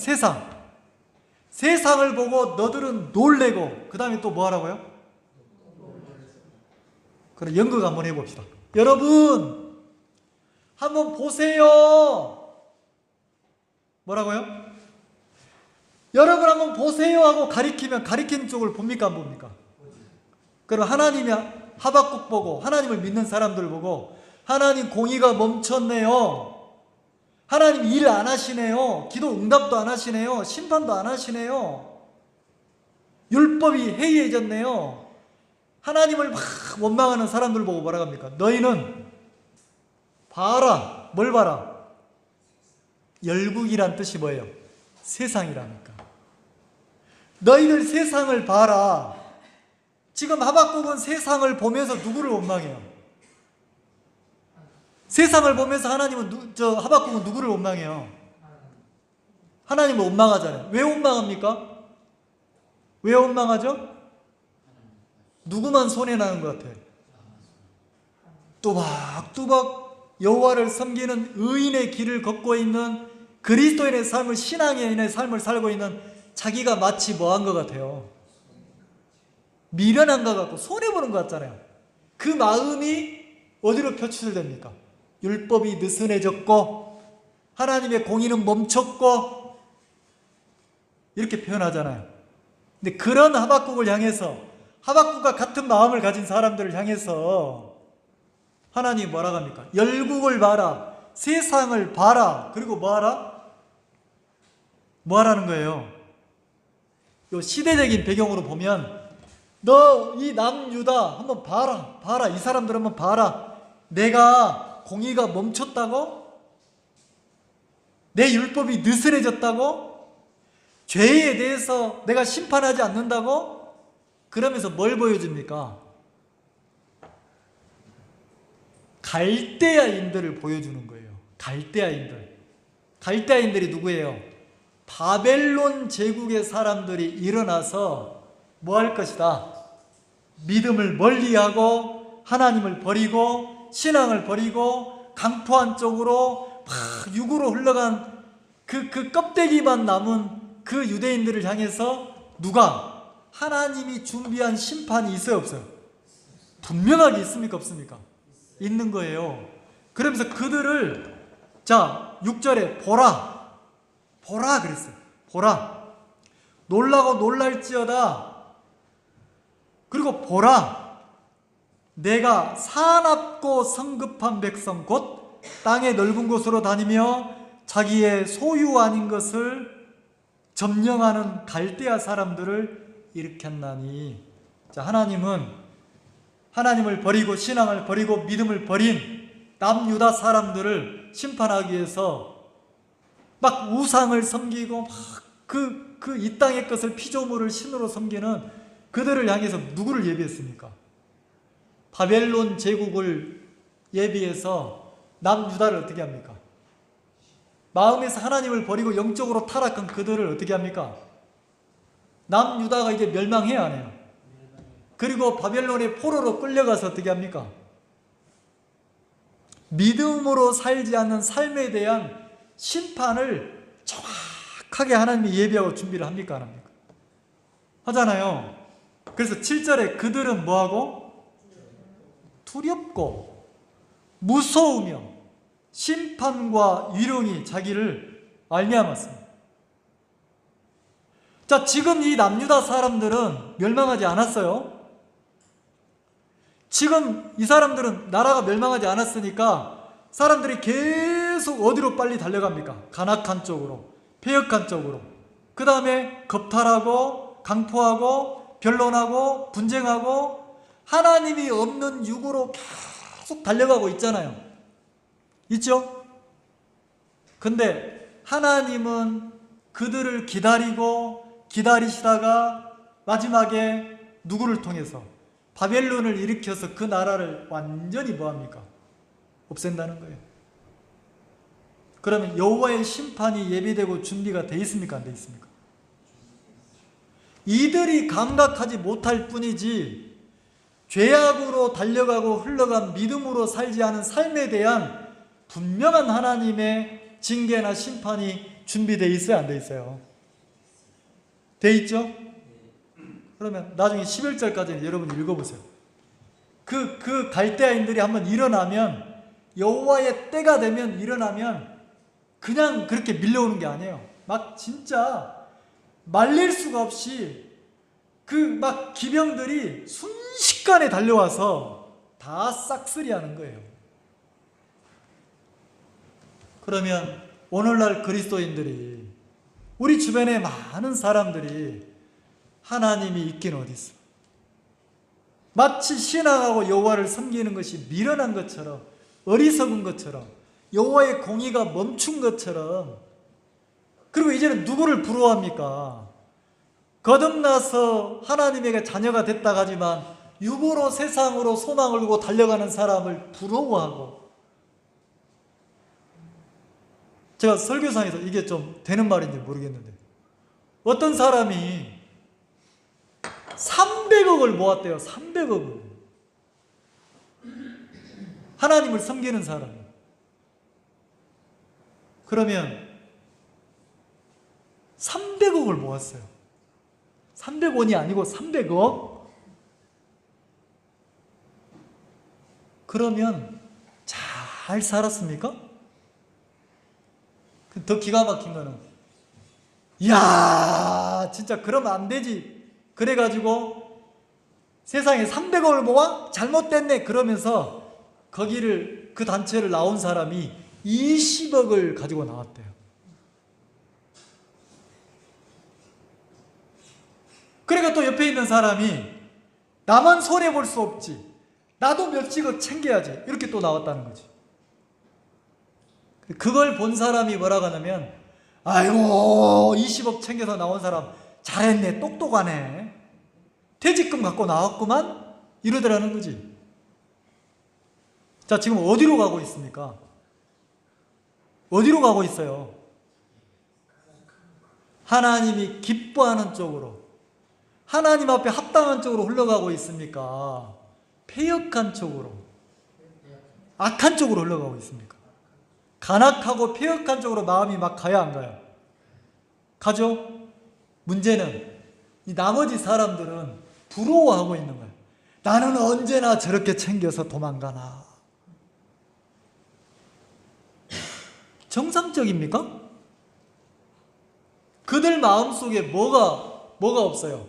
세상을 보고 너들은 놀래고 그 다음에 또 뭐하라고요? 그럼 연극 한번 해봅시다. 여러분 한번 보세요. 뭐라고요? 여러분 한번 보세요 하고 가리키면 가리키는 쪽을 봅니까 안 봅니까? 그럼 하나님이 하박국 보고 하나님을 믿는 사람들 보고 하나님 공의가 멈췄네요. 하나님 일 안 하시네요. 기도 응답도 안 하시네요. 심판도 안 하시네요. 율법이 해이해졌네요. 하나님을 막 원망하는 사람들 보고 뭐라 합니까? 너희는 봐라. 뭘 봐라? 열국이란 뜻이 뭐예요? 세상이라니까. 너희들 세상을 봐라. 지금 하박국은 세상을 보면서 누구를 원망해요? 세상을 보면서 하나님은 하박국은 누구를 원망해요? 하나님을 원망하잖아요. 왜 원망합니까? 왜 원망하죠? 누구만 손해나는 것 같아요? 또박또박 여호와를 섬기는 의인의 길을 걷고 있는 그리스도인의 삶을 신앙인의 삶을 살고 있는 자기가 마치 뭐한 것 같아요? 미련한 것 같고 손해보는 것 같잖아요. 그 마음이 어디로 표출됩니까? 율법이 느슨해졌고 하나님의 공의는 멈췄고 이렇게 표현하잖아요. 근데 그런 하박국을 향해서 하박국과 같은 마음을 가진 사람들을 향해서 하나님이 뭐라고 합니까? 열국을 봐라. 세상을 봐라. 그리고 뭐하라? 뭐하라는 거예요? 이 시대적인 배경으로 보면 너 이 남유다 한번 봐라. 이 사람들 한번 봐라. 내가 공의가 멈췄다고? 내 율법이 느슨해졌다고? 죄에 대해서 내가 심판하지 않는다고? 그러면서 뭘 보여줍니까? 갈대아인들을 보여주는 거예요. 갈대아인들이 누구예요? 바벨론 제국의 사람들이 일어나서 뭐 할 것이다? 믿음을 멀리하고 하나님을 버리고 신앙을 버리고 강포한 쪽으로 막 육으로 흘러간 그 껍데기만 남은 그 유대인들을 향해서 누가? 하나님이 준비한 심판이 있어요 없어요? 분명하게 있습니까 없습니까? 있는 거예요. 그러면서 그들을 6절에 보라 그랬어요. 보라. 놀라고 놀랄지어다. 그리고 보라. 내가 사납고 성급한 백성 곧 땅의 넓은 곳으로 다니며 자기의 소유 아닌 것을 점령하는 갈대아 사람들을 일으켰나니. 하나님은 하나님을 버리고 신앙을 버리고 믿음을 버린 남유다 사람들을 심판하기 위해서 막 우상을 섬기고 막 이 땅의 것을 피조물을 신으로 섬기는 그들을 향해서 누구를 예비했습니까? 바벨론 제국을 예비해서 남유다를 어떻게 합니까? 마음에서 하나님을 버리고 영적으로 타락한 그들을 어떻게 합니까? 남유다가 이제 멸망해야 하네요. 그리고 바벨론의 포로로 끌려가서 어떻게 합니까? 믿음으로 살지 않는 삶에 대한 심판을 정확하게 하나님이 예비하고 준비를 합니까? 안 합니까? 하잖아요. 그래서 7절에 그들은 뭐하고? 두렵고 무서우며 심판과 위령이 자기를 알미암았습니다. 지금 이 남유다 사람들은 멸망하지 않았어요. 지금 이 사람들은 나라가 멸망하지 않았으니까 사람들이 계속 어디로 빨리 달려갑니까? 간악한 쪽으로, 폐역한 쪽으로. 그 다음에 겁탈하고 강포하고 변론하고 분쟁하고 하나님이 없는 육으로 계속 달려가고 있잖아요. 있죠? 근데 하나님은 그들을 기다리시다가 마지막에 누구를 통해서? 바벨론을 일으켜서 그 나라를 완전히 뭐합니까? 없앤다는 거예요. 그러면 여호와의 심판이 예비되고 준비가 돼 있습니까? 안 돼 있습니까? 이들이 감각하지 못할 뿐이지 죄악으로 달려가고 흘러간 믿음으로 살지 않은 삶에 대한 분명한 하나님의 징계나 심판이 준비되어 있어요? 안 돼 있어요? 돼 있죠? 그러면 나중에 11절까지는 여러분 읽어보세요. 그 갈대아인들이 한번 일어나면, 여호와의 때가 되면 일어나면 그냥 그렇게 밀려오는 게 아니에요. 막 진짜 말릴 수가 없이 그 막 기병들이 순식간에 달려와서 다 싹쓸이하는 거예요. 그러면 오늘날 그리스도인들이, 우리 주변에 많은 사람들이 하나님이 있긴 어디 있어? 마치 신앙하고 여호와를 섬기는 것이 미련한 것처럼, 어리석은 것처럼, 여호와의 공의가 멈춘 것처럼. 그리고 이제는 누구를 부러워합니까? 거듭나서 하나님에게 자녀가 됐다 하지만 육으로 세상으로 소망을 두고 달려가는 사람을 부러워하고. 제가 설교상에서 이게 좀 되는 말인지 모르겠는데, 어떤 사람이 300억을 모았대요. 300억을. 하나님을 섬기는 사람. 그러면 300억을 모았어요. 300원이 아니고 300억? 그러면 잘 살았습니까? 더 기가 막힌 거는, 이야, 진짜 그러면 안 되지. 그래가지고 세상에 300억을 모아? 잘못됐네. 그러면서 그 단체를 나온 사람이 20억을 가지고 나왔대요. 그러니까 또 옆에 있는 사람이, 나만 손해볼 수 없지, 나도 몇십억 챙겨야지, 이렇게 또 나왔다는 거지. 그걸 본 사람이 뭐라고 하냐면, 아이고 20억 챙겨서 나온 사람 잘했네, 똑똑하네, 퇴직금 갖고 나왔구만, 이러더라는 거지. 자, 지금 어디로 가고 있습니까? 어디로 가고 있어요? 하나님이 기뻐하는 쪽으로, 하나님 앞에 합당한 쪽으로 흘러가고 있습니까? 패역한 쪽으로, 악한 쪽으로 흘러가고 있습니까? 간악하고 패역한 쪽으로 마음이 막 가야 안 가요? 가죠? 문제는 이 나머지 사람들은 부러워하고 있는 거예요. 나는 언제나 저렇게 챙겨서 도망가나. 정상적입니까? 그들 마음속에 뭐가 없어요?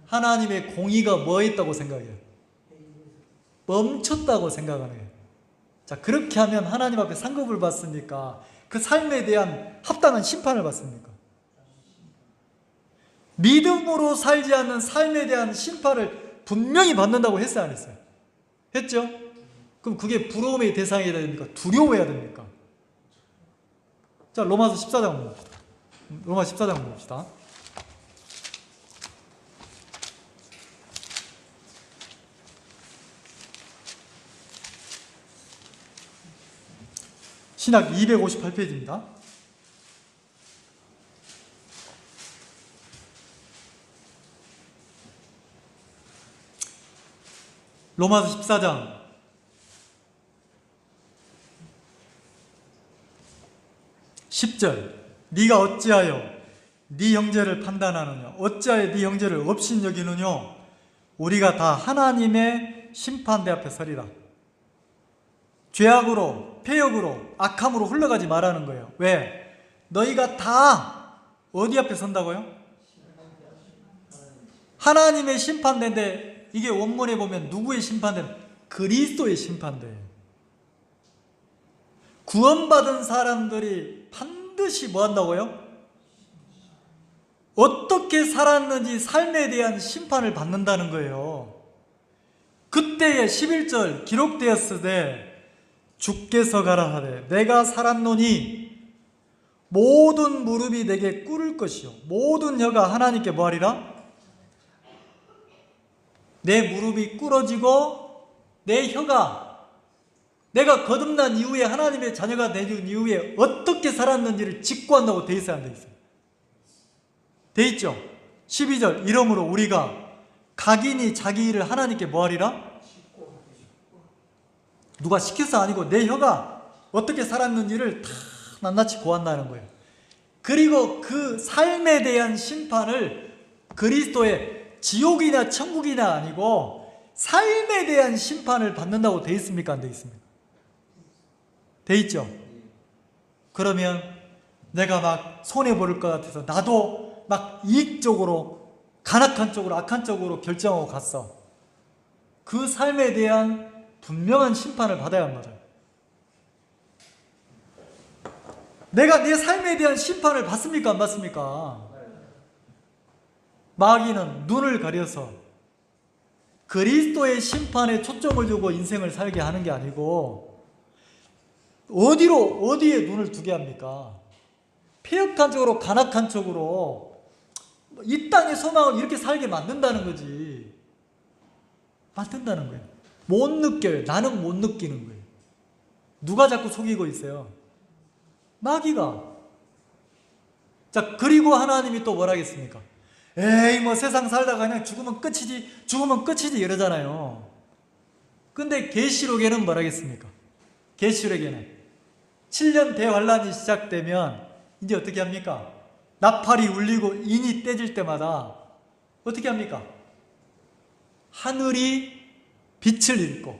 하나님의 공의가 뭐 있다고 생각해요? 멈췄다고 생각하는 거예요. 자, 그렇게 하면 하나님 앞에 상급을 받습니까? 그 삶에 대한 합당한 심판을 받습니까? 믿음으로 살지 않는 삶에 대한 심판을 분명히 받는다고 했어요, 안 했어요? 했죠? 그럼 그게 부러움의 대상이 돼야 됩니까? 두려워해야 됩니까? 자, 로마서 14장 봅시다. 로마 14장 봅시다. 신약 258페이지입니다. 로마서 14장 10절. 네가 어찌하여 네 형제를 판단하느냐? 어찌하여 네 형제를 업신여기느냐? 우리가 다 하나님의 심판대 앞에 서리라. 죄악으로, 패역으로, 악함으로 흘러가지 말라는 거예요. 왜? 너희가 다 어디 앞에 선다고요? 하나님의 심판대인데, 이게 원문에 보면 누구의 심판대? 그리스도의 심판대예요. 구원받은 사람들이 반드시 뭐 한다고요? 어떻게 살았는지 삶에 대한 심판을 받는다는 거예요. 그때의 11절 기록되었을 때 주께서 가라사대 내가 살았노니 모든 무릎이 내게 꿇을 것이요 모든 혀가 하나님께 뭐하리라? 내 무릎이 꿇어지고 내 혀가 내가 거듭난 이후에 하나님의 자녀가 된 이후에 어떻게 살았는지를 직구한다고 돼 있어야 안 돼 있어요? 돼 있죠? 12절 이러므로 우리가 각인이 자기 일을 하나님께 뭐하리라? 누가 시켜서 아니고 내 혀가 어떻게 살았는지를 다 낱낱이 고한다는 거예요. 그리고 그 삶에 대한 심판을 그리스도의 지옥이나 천국이나 아니고 삶에 대한 심판을 받는다고 돼 있습니까? 안 돼 있습니까? 돼 있죠? 그러면 내가 막 손해볼 것 같아서 나도 막 이익적으로 간악한 쪽으로 악한 쪽으로 결정하고 갔어. 그 삶에 대한 분명한 심판을 받아야 안 받아요? 내가 내 삶에 대한 심판을 받습니까? 안 받습니까? 마귀는 눈을 가려서 그리스도의 심판에 초점을 두고 인생을 살게 하는 게 아니고 어디에 눈을 두게 합니까? 폐역한 쪽으로 간악한 쪽으로 이 땅의 소망을 이렇게 살게 만든다는 거지. 만든다는 거예요. 못 느껴요. 나는 못 느끼는 거예요. 누가 자꾸 속이고 있어요? 마귀가. 자, 그리고 하나님이 또 뭐라 하겠습니까? 에이 뭐 세상 살다가 그냥 죽으면 끝이지 이러잖아요. 근데 계시록에는 뭐라 하겠습니까? 계시록에는 7년 대환란이 시작되면 이제 어떻게 합니까? 나팔이 울리고 인이 떼질 때마다 어떻게 합니까? 하늘이 빛을 잃고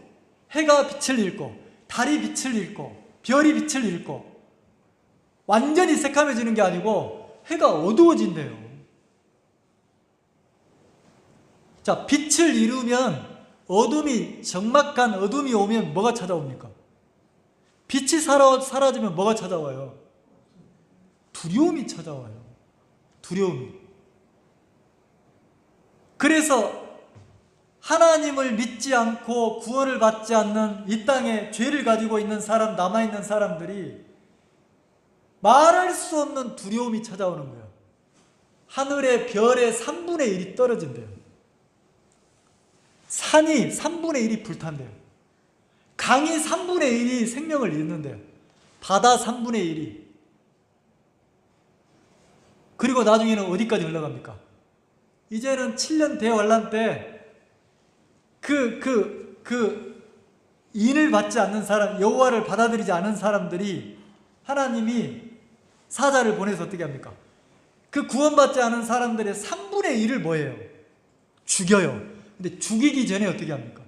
해가 빛을 잃고 달이 빛을 잃고 별이 빛을 잃고 완전히 새카매지는 게 아니고 해가 어두워진대요. 자, 빛을 잃으면 적막한 어둠이 오면 뭐가 찾아옵니까? 빛이 사라지면 뭐가 찾아와요? 두려움이 찾아와요. 두려움이. 그래서 하나님을 믿지 않고 구원을 받지 않는 이 땅에 죄를 가지고 있는 사람, 남아있는 사람들이 말할 수 없는 두려움이 찾아오는 거예요. 하늘의 별의 3분의 1이 떨어진대요. 산이 3분의 1이 불탄대요. 강이 3분의 1이 생명을 잃는데요. 바다 3분의 1이. 그리고 나중에는 어디까지 흘러갑니까? 이제는 7년 대환란 때 인을 받지 않는 사람, 여호와를 받아들이지 않은 사람들이 하나님이 사자를 보내서 어떻게 합니까? 그 구원받지 않은 사람들의 3분의 1을 뭐예요? 죽여요. 근데 죽이기 전에 어떻게 합니까?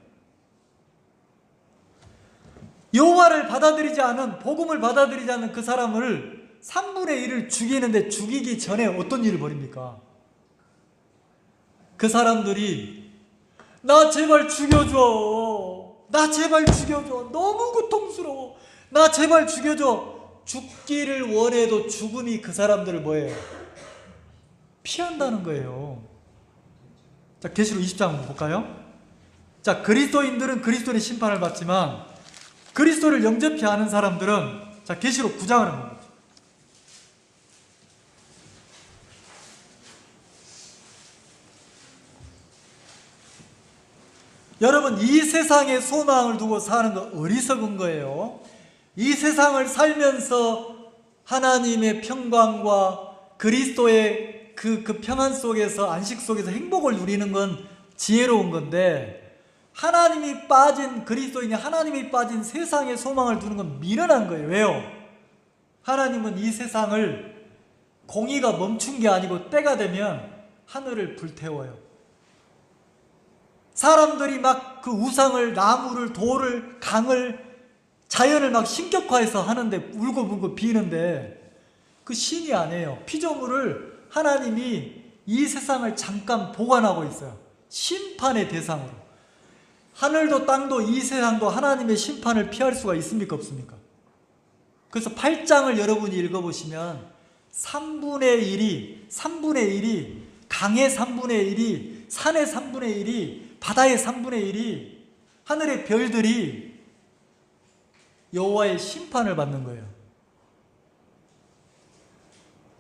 여호와를 받아들이지 않은, 복음을 받아들이지 않는 그 사람을 3분의 1을 죽이는데 죽이기 전에 어떤 일을 벌입니까? 그 사람들이 나 제발 죽여줘. 나 제발 죽여줘. 너무 고통스러워. 나 제발 죽여줘. 죽기를 원해도 죽음이 그 사람들을 뭐예요? 피한다는 거예요. 자, 계시록 20장 한번 볼까요? 자, 그리스도인들은 그리스도의 심판을 받지만 그리스도를 영접히 아는 사람들은 자, 계시록 9장을 한번 보죠. 여러분, 이 세상의 소망을 두고 사는 거 어리석은 거예요. 이 세상을 살면서 하나님의 평강과 그리스도의 그 평안 속에서, 안식 속에서 행복을 누리는 건 지혜로운 건데, 하나님이 빠진 그리스도인이 하나님이 빠진 세상의 소망을 두는 건 미련한 거예요. 왜요? 하나님은 이 세상을 공의가 멈춘 게 아니고 때가 되면 하늘을 불태워요. 사람들이 막 그 우상을, 나무를, 돌을, 강을, 자연을 막 신격화해서 하는데, 울고불고 비는데 그 신이 아니에요. 피조물을 하나님이 이 세상을 잠깐 보관하고 있어요. 심판의 대상으로. 하늘도 땅도 이 세상도 하나님의 심판을 피할 수가 있습니까? 없습니까? 그래서 8장을 여러분이 읽어보시면 3분의 1이 강의 3분의 1이 산의 3분의 1이 바다의 3분의 1이 하늘의 별들이 여호와의 심판을 받는 거예요.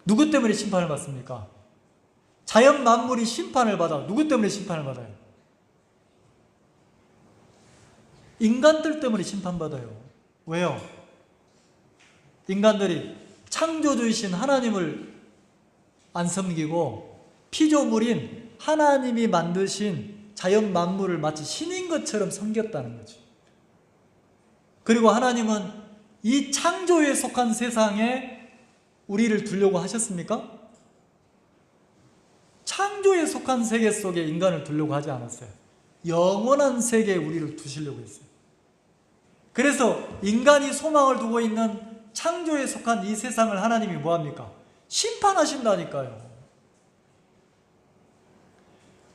누구 때문에 심판을 받습니까? 자연 만물이 심판을 받아. 누구 때문에 심판을 받아요? 인간들 때문에 심판받아요. 왜요? 인간들이 창조주이신 하나님을 안 섬기고 피조물인 하나님이 만드신 자연 만물을 마치 신인 것처럼 섬겼다는 거죠. 그리고 하나님은 이 창조에 속한 세상에 우리를 두려고 하셨습니까? 창조에 속한 세계 속에 인간을 두려고 하지 않았어요. 영원한 세계에 우리를 두시려고 했어요. 그래서 인간이 소망을 두고 있는 창조에 속한 이 세상을 하나님이 뭐합니까? 심판하신다니까요.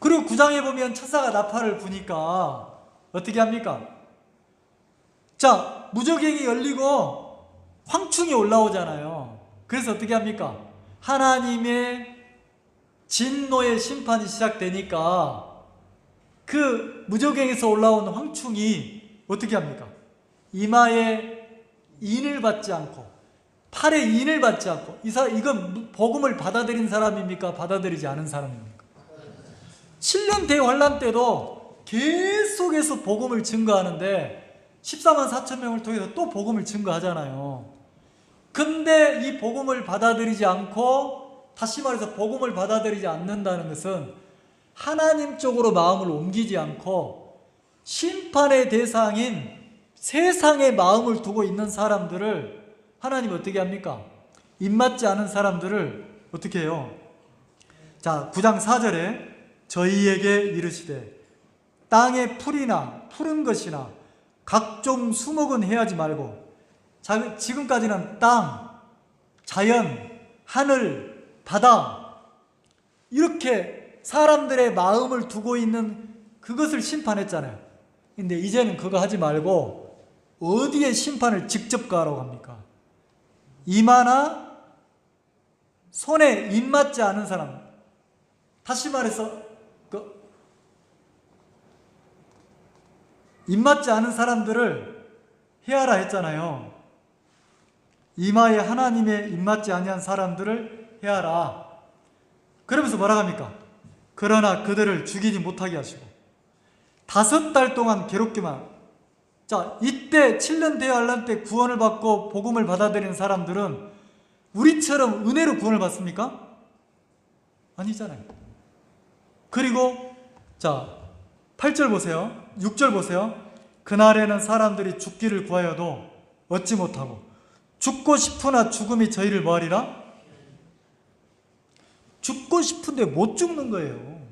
그리고 9장에 보면 천사가 나팔을 부니까 어떻게 합니까? 자, 무저갱이 열리고 황충이 올라오잖아요. 그래서 어떻게 합니까? 하나님의 진노의 심판이 시작되니까 그 무저갱에서 올라온 황충이 어떻게 합니까? 이마에 인을 받지 않고 팔에 인을 받지 않고 이건 복음을 받아들인 사람입니까? 받아들이지 않은 사람입니까? 7년 대환란 때도 계속해서 복음을 증거하는데 14만 4천 명을 통해서 또 복음을 증거하잖아요. 근데 이 복음을 받아들이지 않고, 다시 말해서 복음을 받아들이지 않는다는 것은 하나님 쪽으로 마음을 옮기지 않고 심판의 대상인 세상에 마음을 두고 있는 사람들을 하나님 어떻게 합니까? 입맞지 않은 사람들을 어떻게 해요? 자, 9장 4절에 저희에게 이르시되 땅의 풀이나 푸른 것이나 각종 수목은 해하지 말고, 지금까지는 땅, 자연, 하늘, 바다 이렇게 사람들의 마음을 두고 있는 그것을 심판했잖아요. 근데 이제는 그거 하지 말고 어디에 심판을 직접 가라고 합니까? 이마나 손에 입맞지 않은 사람, 다시 말해서 입맞지 않은 사람들을 해하라 했잖아요. 이마에 하나님의 입맞지 아니한 사람들을 해하라. 그러면서 뭐라고 합니까? 그러나 그들을 죽이지 못하게 하시고 5달 동안 괴롭기만. 자, 이때 7년 대환란 때 구원을 받고 복음을 받아들이는 사람들은 우리처럼 은혜로 구원을 받습니까? 아니잖아요. 그리고 자, 8절 보세요. 6절 보세요. 그날에는 사람들이 죽기를 구하여도 얻지 못하고 죽고 싶으나 죽음이 저희를 뭐하리라? 죽고 싶은데 못 죽는 거예요.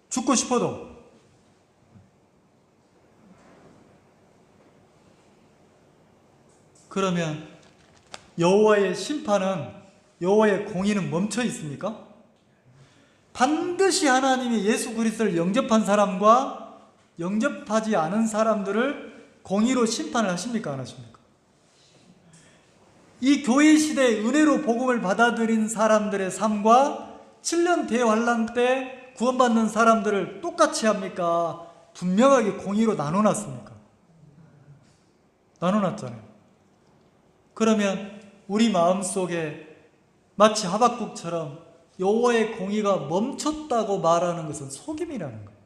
죽고 싶어도. 그러면 여호와의 심판은, 여호와의 공의는 멈춰 있습니까? 반드시 하나님이 예수 그리스도를 영접한 사람과 영접하지 않은 사람들을 공의로 심판을 하십니까? 안 하십니까? 이 교회 시대에 은혜로 복음을 받아들인 사람들의 삶과 7년 대환란 때 구원받는 사람들을 똑같이 합니까? 분명하게 공의로 나눠놨습니까? 나눠놨잖아요. 그러면 우리 마음속에 마치 하박국처럼 여호와의 공의가 멈췄다고 말하는 것은 속임이라는 거예요.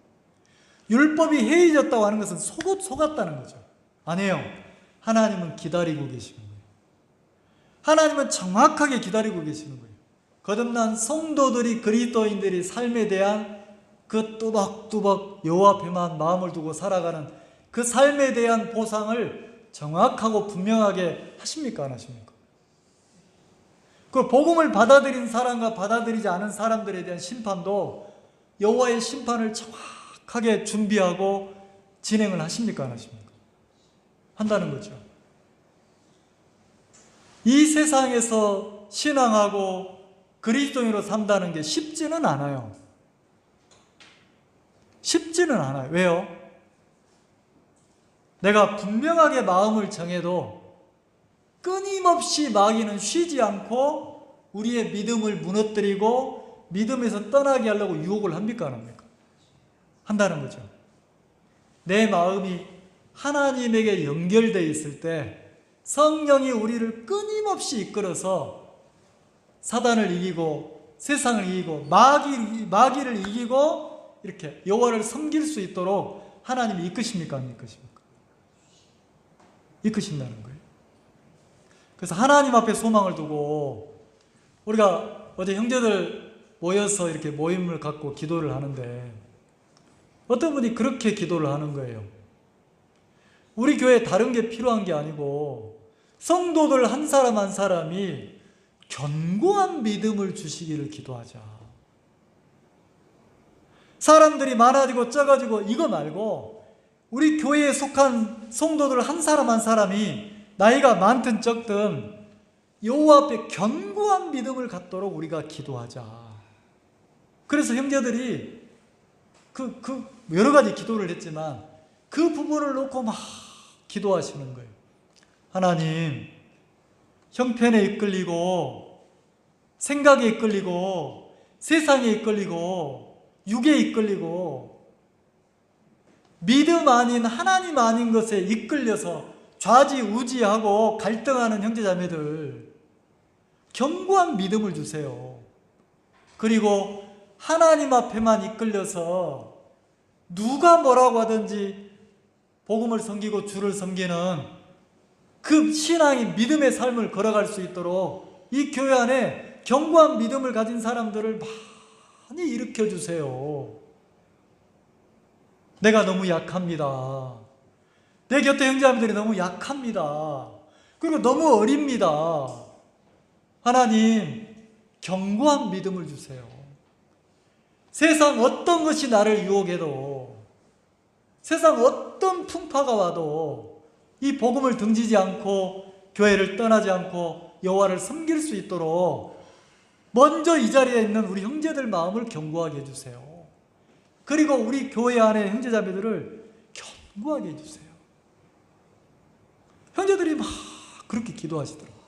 율법이 해이졌다고 하는 것은 속았다는 거죠. 아니에요. 하나님은 기다리고 계시는 거예요. 하나님은 정확하게 기다리고 계시는 거예요. 거듭난 성도들이, 그리스도인들이 삶에 대한 그 뚜벅뚜벅 여호와 앞에만 마음을 두고 살아가는 그 삶에 대한 보상을 정확하고 분명하게 하십니까? 안 하십니까? 그 복음을 받아들인 사람과 받아들이지 않은 사람들에 대한 심판도 여호와의 심판을 정확하게 준비하고 진행을 하십니까? 안 하십니까? 한다는 거죠. 이 세상에서 신앙하고 그리스도인으로 산다는 게 쉽지는 않아요. 쉽지는 않아요. 왜요? 내가 분명하게 마음을 정해도 끊임없이 마귀는 쉬지 않고 우리의 믿음을 무너뜨리고 믿음에서 떠나게 하려고 유혹을 합니까, 안 합니까? 한다는 거죠. 내 마음이 하나님에게 연결되어 있을 때 성령이 우리를 끊임없이 이끌어서 사단을 이기고 세상을 이기고 마귀를 이기고 이렇게 여호와를 섬길 수 있도록 하나님이 이끄십니까, 안 이끄십니까? 이끄신다는 거예요. 그래서 하나님 앞에 소망을 두고 우리가 어제 형제들 모여서 이렇게 모임을 갖고 기도를 하는데 어떤 분이 그렇게 기도를 하는 거예요. 우리 교회에 다른 게 필요한 게 아니고 성도들 한 사람 한 사람이 견고한 믿음을 주시기를 기도하자. 사람들이 많아지고 적어지고 이거 말고 우리 교회에 속한 성도들 한 사람 한 사람이 나이가 많든 적든 여호와 앞에 견고한 믿음을 갖도록 우리가 기도하자. 그래서 형제들이 여러 가지 기도를 했지만 그 부분을 놓고 막 기도하시는 거예요. 하나님, 형편에 이끌리고 생각에 이끌리고 세상에 이끌리고 육에 이끌리고 믿음 아닌 하나님 아닌 것에 이끌려서 좌지우지하고 갈등하는 형제자매들 견고한 믿음을 주세요. 그리고 하나님 앞에만 이끌려서 누가 뭐라고 하든지 복음을 섬기고 주를 섬기는 그 신앙의 믿음의 삶을 걸어갈 수 있도록 이 교회 안에 견고한 믿음을 가진 사람들을 많이 일으켜 주세요. 내가 너무 약합니다. 내 곁에 형제자매들이 너무 약합니다. 그리고 너무 어립니다. 하나님, 견고한 믿음을 주세요. 세상 어떤 것이 나를 유혹해도 세상 어떤 풍파가 와도 이 복음을 등지지 않고 교회를 떠나지 않고 여호와를 섬길 수 있도록 먼저 이 자리에 있는 우리 형제들 마음을 견고하게 해주세요. 그리고 우리 교회 안에 형제자매들을 견고하게 해주세요. 형제들이 막 그렇게 기도하시더라고요.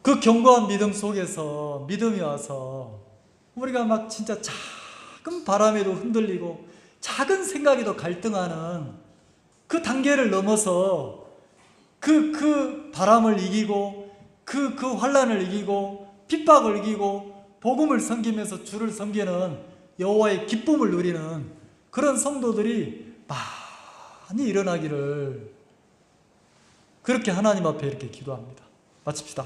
그 견고한 믿음 속에서 믿음이 와서 우리가 막 진짜 작은 바람에도 흔들리고 작은 생각에도 갈등하는 그 단계를 넘어서 그 바람을 이기고 그 환난을 이기고 핍박을 이기고 복음을 섬기면서 주를 섬기는 여호와의 기쁨을 누리는 그런 성도들이 많이 일어나기를 그렇게 하나님 앞에 이렇게 기도합니다. 마칩시다.